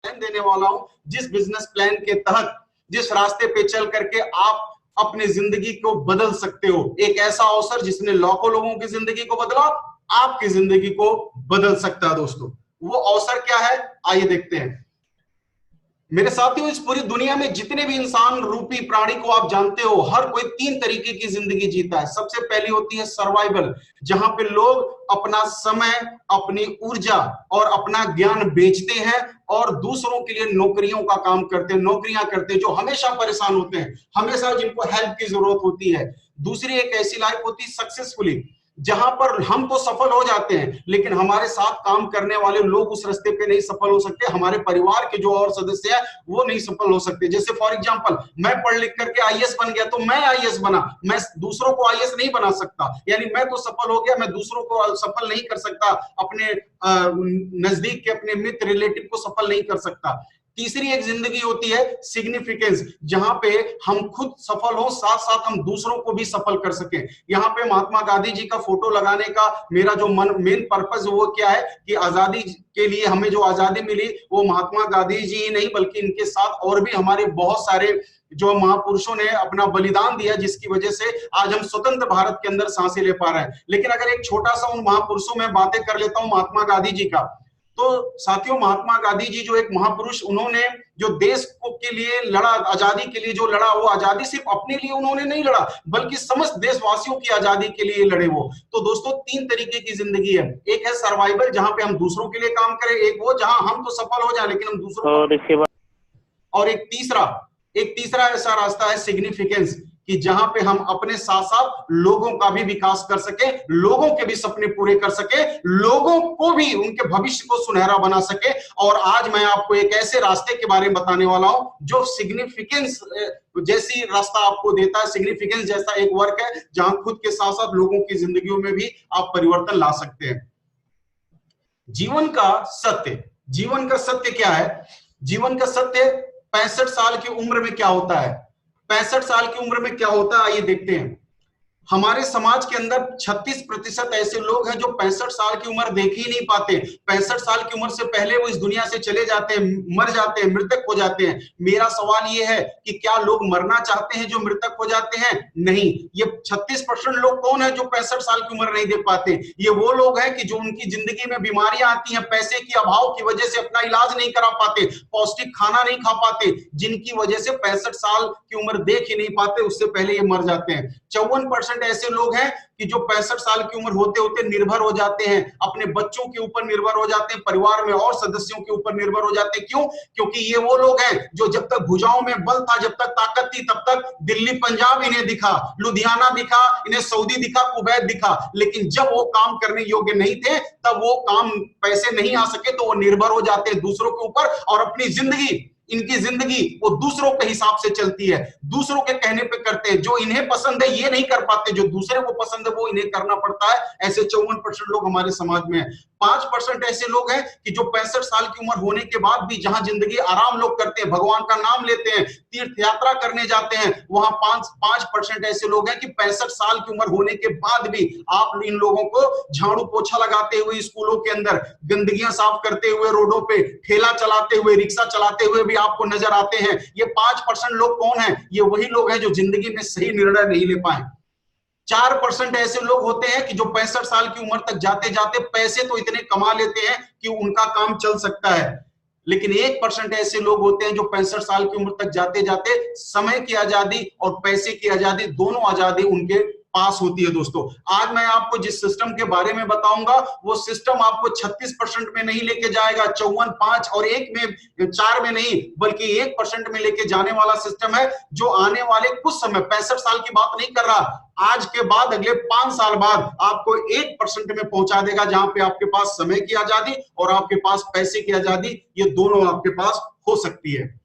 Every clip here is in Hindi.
प्लान देने वाला हूं, जिस बिजनेस प्लान के तहत, जिस रास्ते पे चल करके आप अपनी जिंदगी को बदल सकते हो। एक ऐसा अवसर जिसने लाखों लोगों की जिंदगी को बदला, आपकी जिंदगी को बदल सकता है दोस्तों। वो अवसर क्या है, आइए देखते हैं। मेरे साथियों, इस पूरी दुनिया में जितने भी इंसान रूपी प्राणी को आप जानते हो, हर कोई 3 तरीके की जिंदगी जीता है। सबसे पहली होती है सर्वाइवल, जहां पे लोग अपना समय, अपनी ऊर्जा और अपना ज्ञान बेचते हैं और दूसरों के लिए नौकरियों का काम करते हैं, नौकरियां करते हैं, जो हमेशा परेशान होते हैं, हमेशा जिनको हेल्प की जरूरत होती है। दूसरी एक ऐसी लाइफ होती है सक्सेसफुली, जहां पर हम तो सफल हो जाते हैं, लेकिन हमारे साथ काम करने वाले लोग उस रास्ते पे नहीं सफल हो सकते, हमारे परिवार के जो और सदस्य है वो नहीं सफल हो सकते। जैसे फॉर एग्जांपल, मैं पढ़ लिख करके आईएएस बन गया तो मैं आईएएस बना, मैं दूसरों को आईएएस नहीं बना सकता, यानी मैं तो सफल हो गया, मैं दूसरों को सफल नहीं कर सकता, अपने नजदीक के अपने मित्र रिलेटिव को सफल नहीं कर सकता। तीसरी एक जिंदगी होती है सिग्निफिकेंस, जहां पे हम खुद सफल हो, साथ साथ हम दूसरों को भी सफल कर सके। यहाँ पे महात्मा गांधी जी का फोटो लगाने का मेरा जो मेन पर्पस वो क्या है कि आजादी के लिए हमें जो आजादी मिली वो महात्मा गांधी जी ही नहीं, बल्कि इनके साथ और भी हमारे बहुत सारे जो महापुरुषों ने अपना बलिदान दिया, जिसकी वजह से आज हम स्वतंत्र भारत के अंदर सांसें ले पा रहे हैं। लेकिन अगर एक छोटा सा उन महापुरुषों में बातें कर लेता हूं महात्मा गांधी जी का, तो साथियों महात्मा गांधी जी जो एक महापुरुष, उन्होंने जो देश को के लिए लड़ा, आजादी के लिए जो लड़ा, वो आजादी सिर्फ अपने लिए उन्होंने नहीं लड़ा, बल्कि समस्त देशवासियों की आजादी के लिए लड़े वो। तो दोस्तों 3 तरीके की जिंदगी है, एक है सर्वाइवल जहां पे हम दूसरों के लिए काम करें, एक वो जहां हम तो सफल हो जाए लेकिन हम दूसरों, और एक तीसरा ऐसा रास्ता है सिग्निफिकेंस, कि जहां पे हम अपने साथ साथ लोगों का भी विकास कर सके, लोगों के भी सपने पूरे कर सके, लोगों को भी उनके भविष्य को सुनहरा बना सके। और आज मैं आपको एक ऐसे रास्ते के बारे में बताने वाला हूं जो सिग्निफिकेंस जैसी रास्ता आपको देता है। सिग्निफिकेंस जैसा एक वर्क है जहां खुद के साथ साथ लोगों की जिंदगियों में भी आप परिवर्तन ला सकते हैं। जीवन का सत्य क्या है? जीवन का सत्य 65 साल की उम्र में क्या होता है? 65 साल की उम्र में क्या होता है, आइए देखते हैं। हमारे समाज के अंदर 36% ऐसे लोग हैं जो 65 साल की उम्र देख ही नहीं पाते। 65 साल की उम्र से पहले वो इस दुनिया से चले जाते हैं, मर जाते हैं, मृतक हो जाते हैं। मेरा सवाल ये है कि क्या लोग मरना चाहते हैं जो मृतक हो जाते हैं? नहीं। ये 36% लोग कौन है जो 65 साल की उम्र नहीं देख पाते? ये वो लोग हैं कि जो उनकी जिंदगी में बीमारियां आती हैं, पैसे की अभाव की वजह से अपना इलाज नहीं करा पाते, पौष्टिक खाना नहीं खा पाते, जिनकी वजह से 65 साल की उम्र देख ही नहीं पाते, उससे पहले ये मर जाते हैं। 54% ऐसे लोग हैं कि जो 65 साल की उम्र होते होते निर्भर हो जाते हैं, अपने बच्चों के ऊपर निर्भर हो जाते हैं, परिवार में और सदस्यों के ऊपर निर्भर हो जाते हैं। क्यों? क्योंकि ये वो लोग हैं जो जब तक भुजाओं में बल था, जब तक ताकत थी, तब तक दिल्ली पंजाब इन्हें दिखा, लुधियाना दिखा, इन्हें सऊदी दिखा, कुवैत दिखा, लेकिन जब वो काम करने योग्य नहीं थे, तब वो काम पैसे नहीं आ सके, तो वो निर्भर हो जाते हैं दूसरों के ऊपर और अपनी जिंदगी, इनकी जिंदगी वो दूसरों के हिसाब से चलती है, दूसरों के कहने पे करते हैं। जो इन्हें पसंद है ये नहीं कर पाते, जो दूसरे को पसंद है वो इन्हें करना पड़ता है। ऐसे 54% लोग हमारे समाज में हैं। 5% ऐसे लोग हैं कि जो 65 साल की उम्र होने के बाद भी जहां जिंदगी आराम लोग करते हैं, भगवान का नाम लेते हैं, तीर्थ यात्रा करने जाते हैं, वहां 5% ऐसे लोग हैं कि 65 साल की उम्र होने के बाद भी आप इन लोगों को झाड़ू पोछा लगाते हुए स्कूलों के अंदर, गंदगियां साफ करते हुए रोडों पे, ठेला चलाते हुए, रिक्शा चलाते हुए भी आपको नजर आते हैं। ये 5% लोग कौन है? ये वही लोग हैं जो जिंदगी में सही निर्णय नहीं ले पाए। 4% ऐसे लोग होते हैं कि जो 65 साल की उम्र तक जाते जाते पैसे तो इतने कमा लेते हैं कि उनका काम चल सकता है, लेकिन 1% ऐसे लोग होते हैं जो 65 साल की उम्र तक जाते जाते समय की आजादी और पैसे की आजादी, दोनों आजादी उनके पास होती है। दोस्तों आज मैं आपको जिस सिस्टम के बारे में बताऊंगा वो सिस्टम आपको 36% में नहीं लेके जाएगा, 54, 5 और 1 में, 4 में नहीं, बल्कि 1% में लेके जाने वाला सिस्टम है, जो आने वाले कुछ समय, 65 साल की बात नहीं कर रहा, आज के बाद अगले 5 साल बाद आपको 1% में पहुंचा देगा, जहां पे आपके पास समय की आजादी और आपके पास पैसे की आजादी, ये दोनों आपके पास हो सकती है।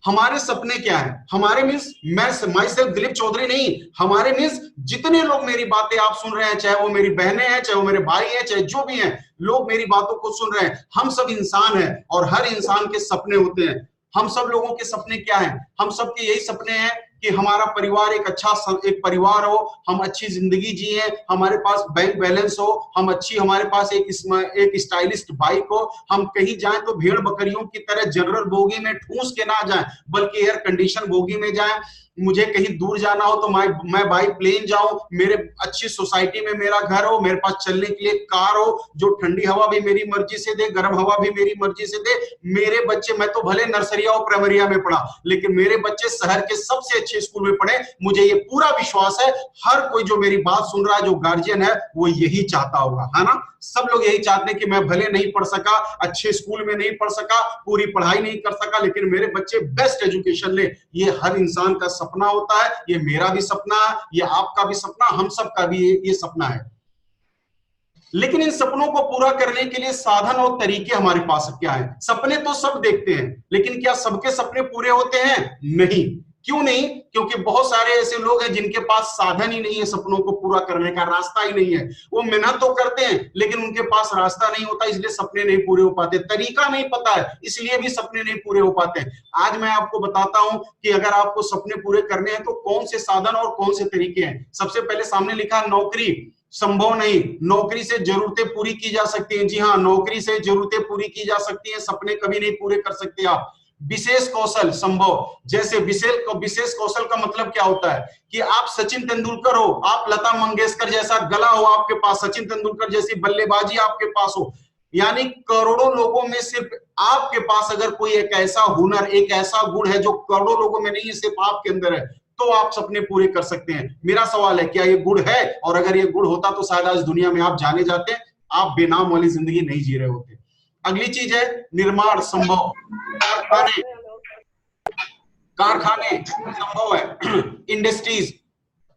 हमारे सपने क्या है? हमारे मीन्स मैं सिर्फ दिलीप चौधरी नहीं, हमारे मीन्स जितने लोग मेरी बातें आप सुन रहे हैं, चाहे वो मेरी बहनें हैं, चाहे वो मेरे भाई हैं, चाहे जो भी हैं लोग मेरी बातों को सुन रहे हैं, हम सब इंसान हैं और हर इंसान के सपने होते हैं। हम सब लोगों के सपने क्या हैं? हम सब के यही सपने हैं कि हमारा परिवार एक अच्छा एक परिवार हो, हम अच्छी जिंदगी जिए, हमारे पास बैंक बैलेंस हो, हम अच्छी, हमारे पास एक स्टाइलिस्ट बाइक हो, हम कहीं जाएं तो भेड़ बकरियों की तरह जनरल बोगी में ठूस के ना जाएं, बल्कि एयर कंडीशन बोगी में जाएं। मुझे कहीं दूर जाना हो तो मैं बाई प्लेन जाऊं, मेरे अच्छी सोसाइटी में मेरा घर हो, मेरे पास चलने के लिए कार हो, जो ठंडी हवा भी मेरी मर्जी से दे, गर्म हवा भी मेरी मर्जी से दे। मेरे बच्चे, मैं तो भले नर्सरिया और प्राइमरिया में पढ़ा, लेकिन मेरे बच्चे शहर के सबसे अच्छे स्कूल में पढ़े। मुझे ये पूरा विश्वास है, हर कोई जो मेरी बात सुन रहा है, जो गार्जियन है, वो यही चाहता होगा, है ना? सब लोग यही चाहते हैं कि मैं भले नहीं पढ़ सका, अच्छे स्कूल में नहीं पढ़ सका, पूरी पढ़ाई नहीं कर सका, लेकिन मेरे बच्चे बेस्ट एजुकेशन ले। ये हर इंसान का सपना होता है, ये मेरा भी सपना है, ये आपका भी सपना, हम सबका भी ये सपना है। लेकिन इन सपनों को पूरा करने के लिए साधन और तरीके हमारे पास क्या है? सपने तो सब देखते हैं, लेकिन क्या सबके सपने पूरे होते हैं? नहीं। क्यों नहीं? क्योंकि बहुत सारे ऐसे लोग हैं जिनके पास साधन ही नहीं है, सपनों को पूरा करने का रास्ता ही नहीं है। वो मेहनत तो करते हैं, लेकिन उनके पास रास्ता नहीं होता, इसलिए सपने नहीं पूरे हो पाते। तरीका नहीं पता है, इसलिए भी सपने नहीं पूरे हो पाते। आज मैं आपको बताता हूं कि अगर आपको सपने पूरे करने हैं तो कौन से साधन और कौन से तरीके हैं। सबसे पहले सामने लिखा नौकरी संभव नहीं, नौकरी से जरूरतें पूरी की जा सकती हैं। जी हाँ, नौकरी से जरूरतें पूरी की जा सकती हैं, सपने कभी नहीं पूरे कर सकते आप। विशेष कौशल संभव, जैसे विशेष कौशल का मतलब क्या होता है कि आप सचिन तेंदुलकर हो, आप लता मंगेशकर जैसा गला हो आपके पास, सचिन तेंदुलकर जैसी बल्लेबाजी आपके पास हो, यानी करोड़ों लोगों में सिर्फ आपके पास अगर कोई एक ऐसा हुनर, एक ऐसा गुण है जो करोड़ों लोगों में नहीं है, सिर्फ आपके अंदर है, तो आप सपने पूरे कर सकते हैं। मेरा सवाल है, क्या ये गुण है? और अगर ये गुण होता तो शायद आज दुनिया में आप जाने जाते, आप बेनाम वाली जिंदगी नहीं जी रहे होते। अगली चीज है निर्माण संभव, कारखाने संभव है, इंडस्ट्रीज।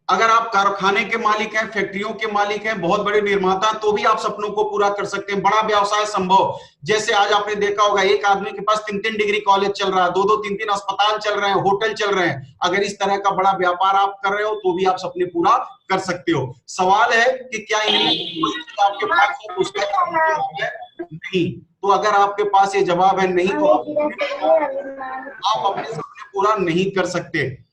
अगर आप कारखाने के मालिक हैं, फैक्ट्रियों के मालिक हैं, बहुत बड़े निर्माता, तो भी आप सपनों को पूरा कर सकते हैं। बड़ा व्यवसाय संभव, जैसे आज आपने देखा होगा एक आदमी के पास 3-3 डिग्री कॉलेज चल रहा है, 2-2 3-3 अस्पताल चल रहे हैं, होटल चल रहे हैं। अगर इस तरह का बड़ा व्यापार आप कर रहे हो तो भी आप सपने पूरा कर सकते हो। सवाल है कि क्या आपके पास है उसका नहीं, तो अगर आपके पास ये जवाब है नहीं, तो आप अपने सपने पूरा नहीं कर सकते।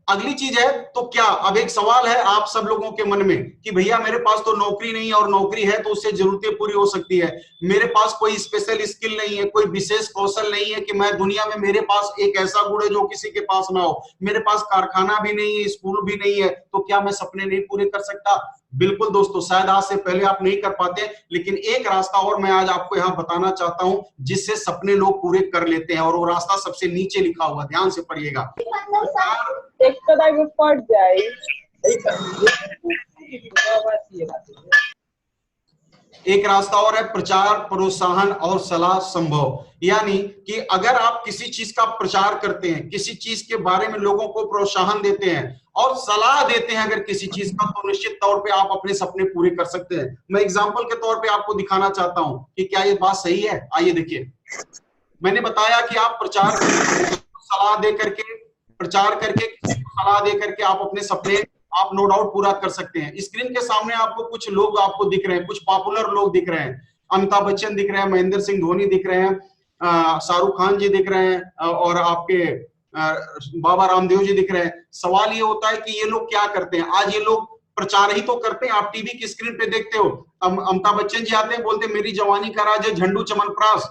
अगली चीज है, तो क्या, अब एक सवाल है आप सब लोगों के मन में कि भैया मेरे पास तो नौकरी नहीं है, और नौकरी है तो उससे जरूरतें पूरी हो सकती है, मेरे पास कोई स्पेशल स्किल नहीं है, कोई विशेष कौशल नहीं है कि मैं दुनिया में, मेरे पास एक ऐसा गुण है जो किसी के पास ना हो, मेरे पास कारखाना भी नहीं है, स्कूल भी नहीं है, तो क्या मैं सपने नहीं पूरे कर सकता? बिल्कुल दोस्तों, शायद आज से पहले आप नहीं कर पाते, लेकिन एक रास्ता और मैं आज आपको यहाँ बताना चाहता हूँ जिससे सपने लोग पूरे कर लेते हैं, और वो रास्ता सबसे नीचे लिखा हुआ, ध्यान से पढ़िएगा। एक रास्ता और है, प्रचार, प्रोत्साहन और सलाह संभव। यानी कि अगर आप किसी चीज का प्रचार करते हैं, किसी चीज के बारे में लोगों को प्रोत्साहन देते हैं और सलाह देते हैं अगर किसी चीज का, तो निश्चित तौर पे आप अपने सपने पूरे कर सकते हैं। मैं एग्जांपल के तौर पे आपको दिखाना चाहता हूं कि क्या ये बात सही है। आइए देखिए, मैंने बताया कि आप प्रचार सलाह दे करके, प्रचार करके, सलाह दे करके आप अपने सपने आप नो डाउट पूरा कर सकते हैं। स्क्रीन के सामने आपको कुछ लोग आपको दिख रहे हैं, कुछ पॉपुलर लोग दिख रहे हैं। अमिताभ बच्चन दिख रहे हैं, महेंद्र सिंह धोनी दिख रहे हैं, शाहरुख खान जी दिख रहे हैं, और आपके बाबा रामदेव जी दिख रहे हैं। सवाल ये होता है कि ये लोग क्या करते हैं? आज ये लोग प्रचार ही तो करते हैं। आप टीवी की स्क्रीन पे देखते हो, अमिताभ बच्चन जी आते हैं, बोलते हैं मेरी जवानी का राज है झंडू चमनप्राश।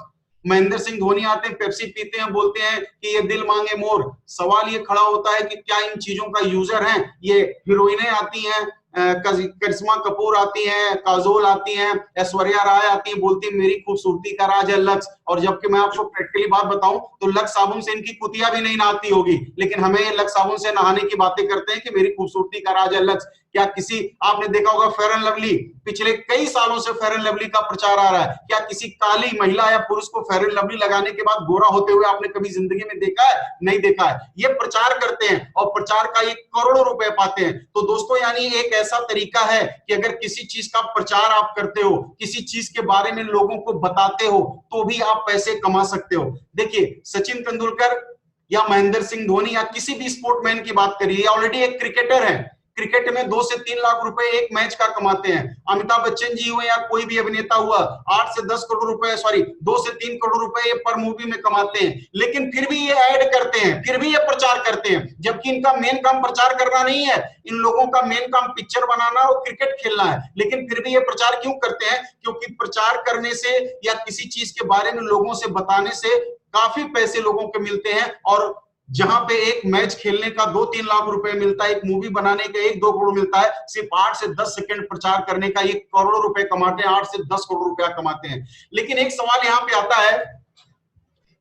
महेंद्र सिंह धोनी आते हैं, पेप्सी पीते हैं, बोलते हैं कि ये दिल मांगे मोर। सवाल ये खड़ा होता है कि क्या इन चीजों का यूजर है? ये हीरोइनें आती हैं, करिश्मा कपूर आती हैं, काजोल आती हैं, ऐश्वर्या राय आती है, बोलती है मेरी खूबसूरती का राज है लक्स। और जबकि मैं आपको प्रैक्टिकली बात बताऊं तो लक्स साबुन से इनकी कुतिया भी नहीं नहाती होगी, लेकिन हमें ये लक्स साबुन से नहाने की बातें करते हैं कि मेरी खूबसूरती का राज है लक्स। क्या किसी, आपने देखा होगा फेयर एंड लवली, पिछले कई सालों से फेयर एंड लवली का प्रचार आ रहा है। क्या किसी काली महिला या पुरुष को फेयर एंड लवली लगाने के बाद गोरा होते हुए आपने कभी जिंदगी में देखा है? नहीं देखा है। ये प्रचार करते हैं और प्रचार का ये करोड़ों रुपए पाते हैं। तो दोस्तों, यानी एक ऐसा तरीका है कि अगर किसी चीज का प्रचार आप करते हो, किसी चीज के बारे में लोगों को बताते हो, तो भी आप पैसे कमा सकते हो। देखिए, सचिन तेंदुलकर या महेंद्र सिंह धोनी या किसी भी स्पोर्टमैन की बात करिए, ऑलरेडी एक क्रिकेटर है। क्रिकेट में 2 से 3 लाख रुपए एक मैच का कमाते हैं। अमिताभ बच्चन जी हुए या कोई भी अभिनेता हुआ 8 से 10 करोड़ रुपए, सॉरी 2 से 3 करोड़ रुपए पर मूवी में कमाते हैं, लेकिन फिर भी ये ऐड करते हैं, फिर भी ये प्रचार करते हैं, जबकि इनका मेन काम प्रचार करना नहीं है। इन लोगों का मेन काम पिक्चर बनाना और क्रिकेट खेलना है, लेकिन फिर भी ये प्रचार क्यों करते हैं? क्योंकि प्रचार करने से या किसी चीज के बारे में लोगों से बताने से काफी पैसे लोगों को मिलते हैं। और जहां पे एक मैच खेलने का 2-3 लाख रुपए मिलता है, एक मूवी बनाने का 1-2 करोड़ मिलता है, सिर्फ 8 से 10 सेकंड प्रचार करने का 1 करोड़ रुपए कमाते हैं, 8 से 10 करोड़ रुपया कमाते हैं। लेकिन एक सवाल यहां पे आता है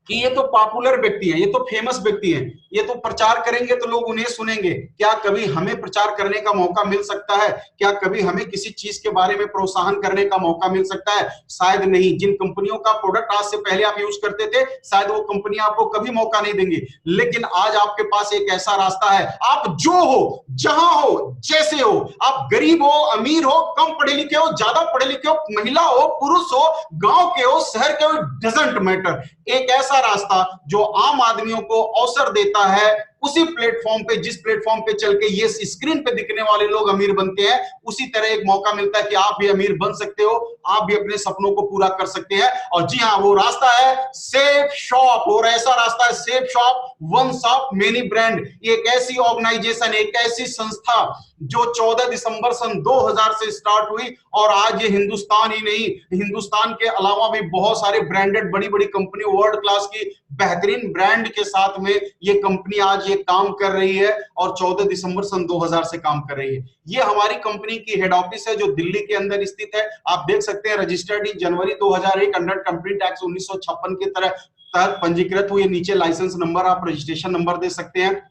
कि ये तो पॉपुलर व्यक्ति हैं, ये तो फेमस व्यक्ति हैं, ये तो प्रचार करेंगे तो लोग उन्हें सुनेंगे, क्या कभी हमें प्रचार करने का मौका मिल सकता है? क्या कभी हमें किसी चीज के बारे में प्रोत्साहन करने का मौका मिल सकता है? शायद नहीं। जिन कंपनियों का प्रोडक्ट आज से पहले आप यूज करते थे, शायद वो कंपनी आपको कभी मौका नहीं देंगी। लेकिन आज आपके पास एक ऐसा रास्ता है, आप जो हो, जहां हो, जैसे हो, आप गरीब हो, अमीर हो, कम पढ़े लिखे हो, ज्यादा पढ़े लिखे हो, महिला हो, पुरुष हो, गांव के हो, शहर के हो, डजंट मैटर, एक ऐसा रास्ता जो आम आदमियों को अवसर देता है, उसी प्लेटफॉर्म पे, जिस प्लेटफॉर्म पे चल के ये स्क्रीन पे दिखने वाले लोग अमीर बनते हैं, उसी तरह एक मौका मिलता है कि आप भी अमीर बन सकते हो, आप भी अपने सपनों को पूरा कर सकते हैं। और जी हां, वो रास्ता है सेफ शॉप। और ऐसा रास्ता है safe shop, one shop many brand. एक ऐसी ऑर्गेनाइजेशन, एक ऐसी संस्था जो 14 दिसंबर सन 2000 से स्टार्ट हुई, और आज ये हिंदुस्तान ही नहीं, हिंदुस्तान के अलावा भी बहुत सारे ब्रांडेड बड़ी बड़ी कंपनी, वर्ल्ड क्लास की बेहतरीन ब्रांड के साथ में ये कंपनी आज ये काम कर रही है, और 14 दिसंबर सन 2000 से काम कर रही है। ये हमारी कंपनी की हेड ऑफिस है जो दिल्ली के अंदर स्थित है। आप देख सकते हैं, registered in January 2001 under company tax 1956 के तहत पंजीकृत हुई। नीचे लाइसेंस नंबर, आप रजिस्ट्रेशन नंबर दे सकते हैं।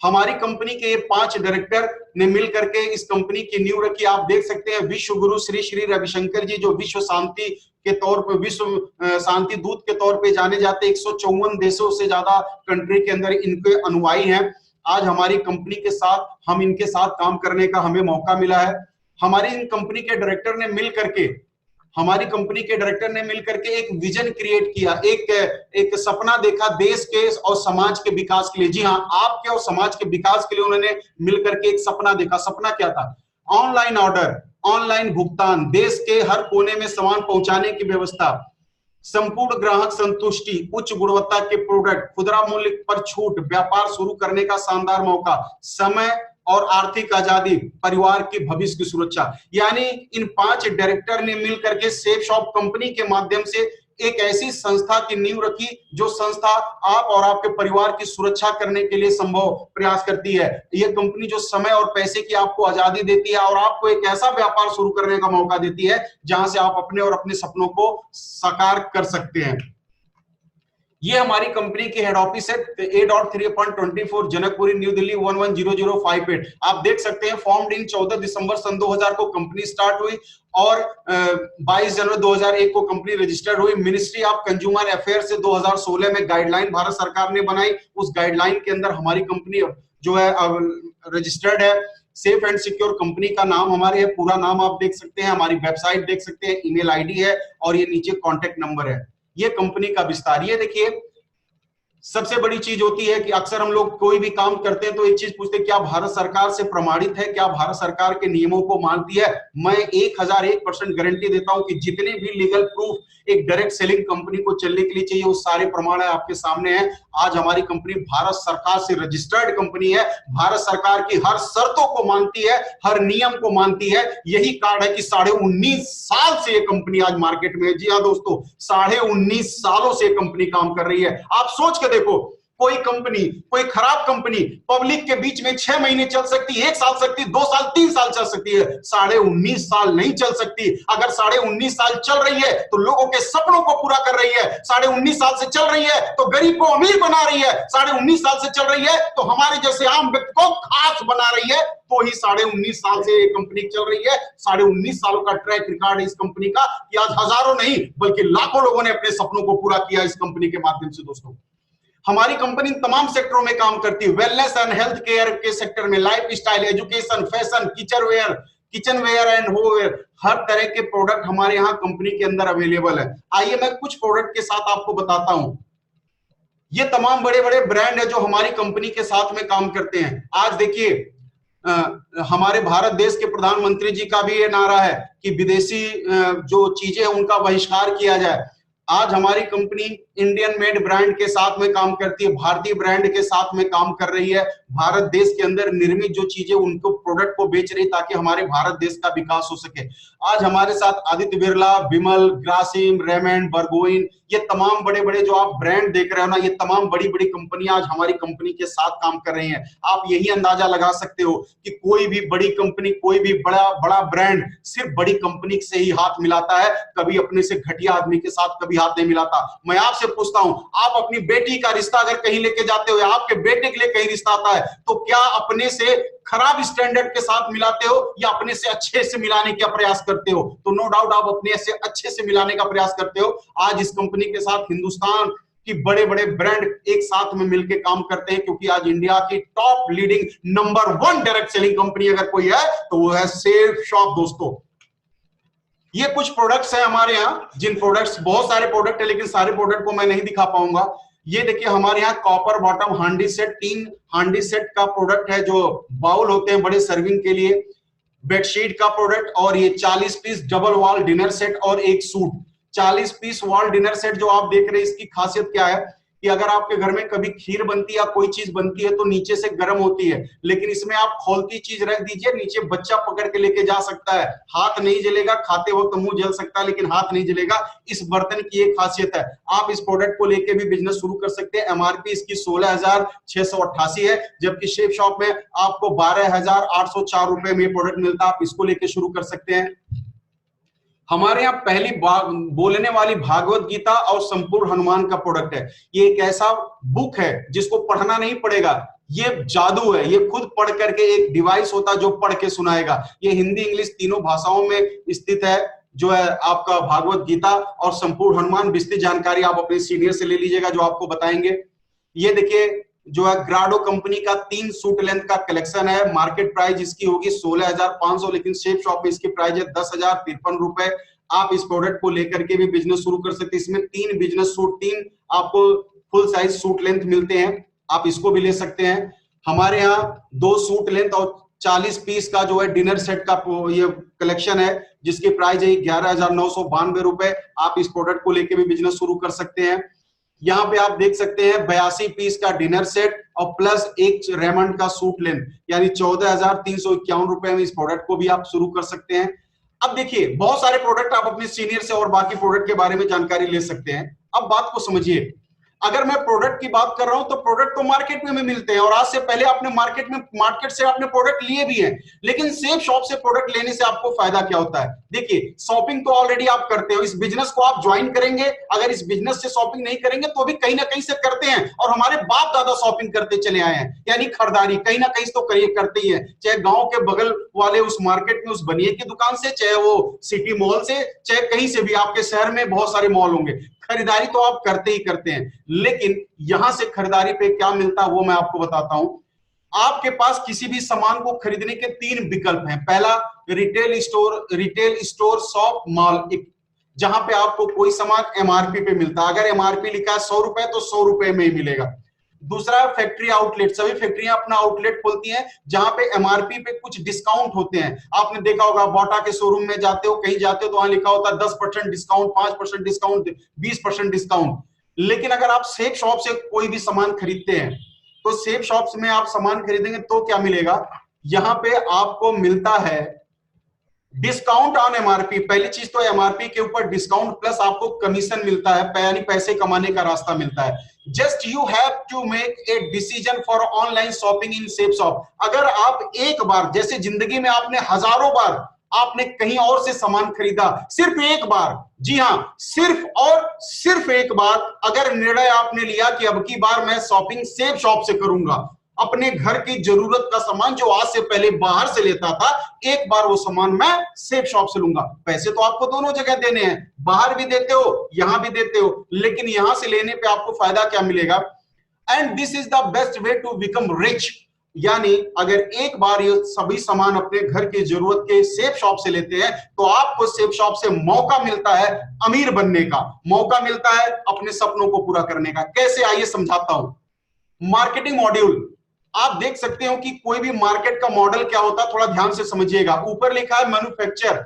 हमारी कंपनी के 5 डायरेक्टर ने मिलकर के इस कंपनी की नींव रखी। आप देख सकते हैं, विश्व गुरु श्री श्री रविशंकर जी, जो विश्व शांति के तौर पर, विश्व शांति दूत के तौर पे जाने जाते, 154 देशों से ज्यादा कंट्री के अंदर इनके अनुयायी हैं। आज हमारी कंपनी के साथ, हम इनके साथ काम करने का हमें मौका मिला है। हमारी इन कंपनी के डायरेक्टर ने मिल करके, हमारी कंपनी के डायरेक्टर ने मिलकर के एक विजन क्रिएट किया, एक सपना देखा देश के और समाज के विकास के लिए। जी हाँ, आपके और समाज के विकास के लिए उन्होंने मिलकर के एक सपना देखा। सपना क्या था? ऑनलाइन ऑर्डर, ऑनलाइन भुगतान, देश के हर कोने में सामान पहुंचाने की व्यवस्था, संपूर्ण ग्राहक संतुष्टि, उच्च गुणवत्ता के प्रोडक्ट, खुदरा मूल्य पर छूट, व्यापार शुरू करने का शानदार मौका, समय और आर्थिक आजादी, परिवार की भविष्य की सुरक्षा। यानी इन 5 डायरेक्टर ने मिलकर के सेफ शॉप कंपनी के माध्यम से एक ऐसी संस्था की नींव रखी जो संस्था आप और आपके परिवार की सुरक्षा करने के लिए संभव प्रयास करती है। यह कंपनी जो समय और पैसे की आपको आजादी देती है और आपको एक ऐसा व्यापार शुरू करने का मौका देती है जहां से आप अपने और अपने सपनों को साकार कर सकते हैं। ये हमारी कंपनी की हेड ऑफिस है, 8.3.24 जनकपुरी, न्यू दिल्ली 110058। आप देख सकते हैं, फॉर्म्ड इन 14 दिसंबर सन 2000 को कंपनी स्टार्ट हुई और 22 जनवरी 2001 को कंपनी रजिस्टर्ड हुई। मिनिस्ट्री ऑफ कंज्यूमर अफेयर से 2016 में गाइडलाइन भारत सरकार ने बनाई। उस गाइडलाइन के अंदर हमारी कंपनी जो है रजिस्टर्ड है। सेफ एंड सिक्योर कंपनी का नाम हमारे है, पूरा नाम आप देख सकते हैं, हमारी वेबसाइट देख सकते हैं, ईमेल आईडी है और ये नीचे कॉन्टेक्ट नंबर है। ये कंपनी का विस्तार। ये देखिए, सबसे बड़ी चीज होती है कि अक्सर हम लोग कोई भी काम करते हैं तो एक चीज पूछते हैं, क्या भारत सरकार से प्रमाणित है, क्या भारत सरकार के नियमों को मानती है? मैं 1001% गारंटी देता हूं कि जितने भी लीगल प्रूफ एक डायरेक्ट सेलिंग कंपनी को चलने के लिए चाहिए, वो सारे प्रमाण आपके सामने हैं। आज हमारी कंपनी भारत सरकार से रजिस्टर्ड कंपनी है, भारत सरकार की हर शर्तों को मानती है, हर नियम को मानती है। यही कारण है कि 19.5 साल से ये कंपनी आज मार्केट में है। जी हाँ दोस्तों, 19.5 सालों से कंपनी काम कर रही है। आप सोच के देखो, कोई कंपनी, कोई खराब कंपनी पब्लिक के बीच में 6 महीने चल सकती है, 1 साल सकती है, 2 साल, 3 साल चल सकती है, 19.5 साल नहीं चल सकती। अगर 19.5 साल चल रही है तो लोगों के सपनों को पूरा कर रही है, 19.5 साल से चल रही है तो गरीब को अमीर बना रही है, 19.5 साल से चल रही है तो हमारे जैसे आम व्यक्ति को खास बना रही है, तो ही 19.5 साल से कंपनी चल रही है। 19.5 सालों का ट्रैक रिकॉर्ड है इस कंपनी का कि आज हजारों नहीं बल्कि लाखों लोगों ने अपने सपनों को पूरा किया इस कंपनी के माध्यम से। दोस्तों, हमारी कंपनी तमाम सेक्टरों में काम करती है। वेलनेस एंड हेल्थ केयर के सेक्टर में, life style, education, fashion, kitchen ware and homeware, हर तरह के प्रोडक्ट हमारे यहाँ कंपनी के अंदर अवेलेबल है। आइए मैं कुछ प्रोडक्ट के साथ आपको बताता हूं। ये तमाम बड़े बड़े ब्रांड है जो हमारी कंपनी के साथ में काम करते हैं। आज देखिए, हमारे भारत देश के प्रधानमंत्री जी का भी ये नारा है कि विदेशी जो चीजें हैं उनका बहिष्कार किया जाए। आज हमारी कंपनी इंडियन मेड ब्रांड के साथ में काम करती है, भारतीय ब्रांड के साथ में काम कर रही है, भारत देश के अंदर निर्मित जो चीजें उनको प्रोडक्ट को बेच रही ताकि हमारे भारत देश का विकास हो सके। आज हमारे साथ आदित्य बिरला, विमल, ग्रासिम, रेमंड, बर्गोइन, ये तमाम बड़े बड़े जो आप ब्रांड देख रहे हो ना, ये तमाम बड़ी बड़ी कंपनियां आज हमारी कंपनी के साथ काम कर रही हैं। आप यही अंदाजा लगा सकते हो कि कोई भी बड़ी कंपनी, कोई भी बड़ा बड़ा ब्रांड सिर्फ बड़ी कंपनी से ही हाथ मिलाता है, कभी अपने से घटिया आदमी के साथ कभी हाथ नहीं मिलाता। मैं आपसे पूछता हूं, आप अपनी बेटी का रिश्ता अगर कहीं लेके जाते हो या आपके बेटे के लिए कहीं रिश्ता आता है, तो क्या अपने से खराब स्टैंडर्ड के साथ मिलाते हो या अपने से अच्छे से मिलाने का प्रयास करते हो? तो नो डाउट आप अपने से अच्छे से मिलाने का प्रयास करते हो। आज इस कंपनी के साथ हिंदुस्तान की बड़े बड़े ब्रांड एक साथ में मिलकर काम करते हैं, क्योंकि आज इंडिया की top leading number 1 direct selling company अगर कोई है तो वो है सेफ शॉप। दोस्तों, ये कुछ प्रोडक्ट्स हैं हमारे यहाँ, जिन प्रोडक्ट्स, बहुत सारे प्रोडक्ट है लेकिन सारे प्रोडक्ट को मैं नहीं दिखा पाऊंगा। ये देखिए हमारे यहाँ कॉपर बॉटम हांडी सेट, 3 हांडी सेट का प्रोडक्ट है जो बाउल होते हैं बड़े सर्विंग के लिए, बेडशीट का प्रोडक्ट, और ये 40 piece double wall dinner set और एक suit. 40 piece wall dinner set जो आप देख रहे हैं, इसकी खासियत क्या है कि अगर आपके घर में कभी खीर बनती है या कोई चीज बनती है तो नीचे से गर्म होती है, लेकिन इसमें आप खोलती चीज रख दीजिए, नीचे बच्चा पकड़ के लेके जा सकता है, हाथ नहीं जलेगा, खाते वक्त मुंह जल सकता है लेकिन हाथ नहीं जलेगा। इस बर्तन की एक खासियत है। आप इस प्रोडक्ट को लेके भी बिजनेस शुरू कर सकते हैं। एमआरपी इसकी 16,688 है, जबकि शेफ शॉप में आपको 12,804 रुपए में प्रोडक्ट मिलता है। आप इसको लेके शुरू कर सकते हैं। हमारे यहाँ पहली बोलने वाली भागवत गीता और संपूर्ण हनुमान का प्रोडक्ट है। ये एक ऐसा बुक है जिसको पढ़ना नहीं पड़ेगा, ये जादू है, ये खुद पढ़ करके एक डिवाइस होता है जो पढ़ के सुनाएगा। ये हिंदी इंग्लिश तीनों भाषाओं में स्थित है, जो है आपका भागवत गीता और संपूर्ण हनुमान। विस्तृत जानकारी आप अपने सीनियर से ले लीजिएगा जो आपको बताएंगे। ये देखिए जो है ग्राडो कंपनी का 3 सूट लेंथ का कलेक्शन है। मार्केट प्राइस इसकी होगी 16,500, लेकिन शेफ शॉप में इसकी प्राइस है 10,053 रुपए। आप इस प्रोडक्ट को लेकर के भी बिजनेस शुरू कर सकते हैं। इसमें 3 बिजनेस सूट, 3 आपको फुल साइज सूट लेंथ मिलते हैं, आप इसको भी ले सकते हैं। हमारे यहाँ 2 सूट लेंथ और 40 पीस का जो है डिनर सेट का ये कलेक्शन है, जिसकी प्राइस है 11,992 रुपए। आप इस प्रोडक्ट को लेकर भी बिजनेस शुरू कर सकते हैं। यहाँ पे आप देख सकते हैं 82 पीस का डिनर सेट और प्लस एक रेमंड का सूट लेंथ, यानी 14,351 रुपए में इस प्रोडक्ट को भी आप शुरू कर सकते हैं। अब देखिए बहुत सारे प्रोडक्ट आप अपने सीनियर से और बाकी प्रोडक्ट के बारे में जानकारी ले सकते हैं। अब बात को समझिए, अगर मैं प्रोडक्ट की बात कर रहा हूं तो प्रोडक्ट तो मार्केट में मिलते हैं और आज से पहले आपने मार्केट से आपने प्रोडक्ट लिए भी हैं, लेकिन सेफ शॉप से प्रोडक्ट लेने से आपको फायदा क्या होता है? देखिए शॉपिंग तो ऑलरेडी आप करते हो, इस बिजनेस को आप ज्वाइन करेंगे, अगर इस बिजनेस से शॉपिंग नहीं करेंगे तो भी कहीं ना कहीं से करते हैं, और हमारे बाप दादा शॉपिंग करते चले आए हैं, यानी खरीदारी कहीं ना कहीं तो करते ही है, चाहे गांव के बगल वाले उस मार्केट में उस बनिए की दुकान से, चाहे वो सिटी मॉल से, चाहे कहीं से भी। आपके शहर में बहुत सारे मॉल होंगे, खरीदारी तो आप करते ही करते हैं, लेकिन यहां से खरीदारी पे क्या मिलता है वो मैं आपको बताता हूं। आपके पास किसी भी सामान को खरीदने के 3 विकल्प हैं। पहला रिटेल स्टोर, शॉप, मॉल, जहां पे आपको कोई सामान एमआरपी पे मिलता है। अगर एमआरपी लिखा है 100 रुपए तो 100 रुपए में ही मिलेगा। दूसरा फैक्ट्री आउटलेट, सभी फैक्ट्रियां अपना आउटलेट खोलती हैं जहां पे एमआरपी पे कुछ डिस्काउंट होते हैं। आपने देखा होगा बाटा के शोरूम में जाते हो, कहीं जाते हो तो वहां लिखा होता है 10% डिस्काउंट, 5% डिस्काउंट, 20% डिस्काउंट। लेकिन अगर आप सेफ शॉप से कोई भी सामान खरीदते हैं तो सेफ शॉप्स में आप सामान खरीदेंगे तो क्या मिलेगा? यहां पे आपको मिलता है डिस्काउंट ऑन एमआरपी। पहली चीज तो एमआरपी के ऊपर डिस्काउंट प्लस आपको कमीशन मिलता है, यानी पैसे कमाने का रास्ता मिलता है। Just you have to make a decision for online shopping in safe shop. अगर आप एक बार, जैसे जिंदगी में आपने हजारों बार आपने कहीं और से सामान खरीदा, सिर्फ एक बार, जी हां सिर्फ और सिर्फ एक बार अगर निर्णय आपने लिया कि अब की बार मैं शॉपिंग सेफ शॉप से करूंगा, अपने घर की जरूरत का सामान जो आज से पहले बाहर से लेता था, एक बार वो सामान मैं सेफ शॉप से लूंगा। पैसे तो आपको दोनों जगह देने हैं, बाहर भी देते हो यहां भी देते हो, लेकिन यहां से लेने पे आपको फायदा क्या मिलेगा? And this is the best way to become rich. यानी अगर एक बार ये सभी सामान अपने घर की जरूरत के सेफ शॉप से लेते हैं तो आपको सेफ शॉप से मौका मिलता है अमीर बनने का, मौका मिलता है अपने सपनों को पूरा करने का। कैसे, आइए समझाता हूं। मार्केटिंग मॉड्यूल, आप देख सकते हो कि कोई भी मार्केट का मॉडल क्या होता है, थोड़ा ध्यान से समझिएगा। ऊपर लिखा है मैन्युफैक्चर,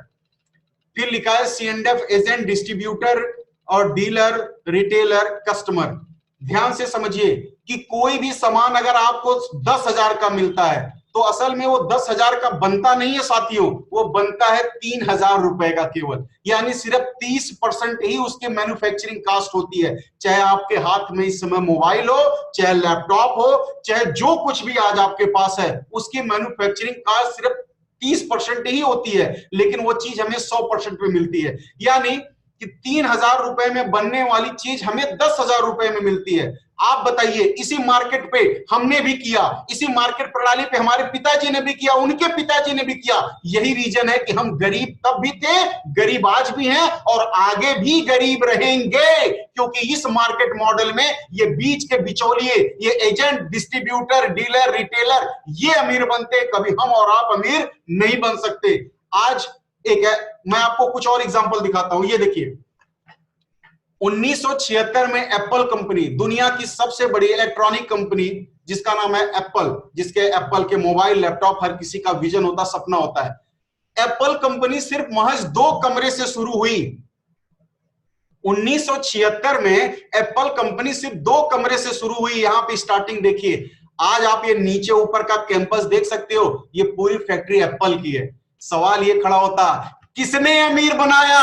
फिर लिखा है C&F एजेंट, डिस्ट्रीब्यूटर और डीलर, रिटेलर, कस्टमर। ध्यान से समझिए कि कोई भी सामान अगर आपको 10,000 का मिलता है तो असल में वो 10,000 का बनता नहीं है साथियों, वो बनता है 3,000 रुपए का केवल। यानी सिर्फ 30% ही उसके मैन्युफैक्चरिंग कास्ट होती है। चाहे आपके हाथ में इस समय मोबाइल हो, चाहे लैपटॉप हो, चाहे जो कुछ भी आज आपके पास है, उसकी मैन्युफैक्चरिंग कास्ट सिर्फ 30% ही होती है, लेकिन वो चीज हमें 100% में मिलती है। यानी कि 3,000 रुपए में बनने वाली चीज हमें 10,000 रुपए में मिलती है। आप बताइए, इसी मार्केट पे हमने भी किया, इसी मार्केट प्रणाली पे हमारे पिताजी ने भी किया, उनके पिताजी ने भी किया। यही रीजन है कि हम गरीब तब भी थे, गरीब आज भी हैं और आगे भी गरीब रहेंगे, क्योंकि इस मार्केट मॉडल में ये बीच के बिचौलिए, ये एजेंट, डिस्ट्रीब्यूटर, डीलर, रिटेलर, ये अमीर बनते, कभी हम और आप अमीर नहीं बन सकते। आज एक है, मैं आपको कुछ और एग्जांपल दिखाता हूं। ये देखिए, 1976 में एप्पल कंपनी, दुनिया की सबसे बड़ी इलेक्ट्रॉनिक कंपनी जिसका नाम है एप्पल, जिसके एप्पल के मोबाइल, लैपटॉप हर किसी का विजन होता, सपना होता है। एप्पल कंपनी सिर्फ महज 2 कमरे से शुरू हुई। 1976 में एप्पल कंपनी सिर्फ 2 कमरे से शुरू हुई। यहां पे स्टार्टिंग देखिए। आज आप ये नीचे ऊपर का कैंपस देख सकते हो, ये पूरी फैक्ट्री एप्पल की है। सवाल ये खड़ा होता, किसने अमीर बनाया?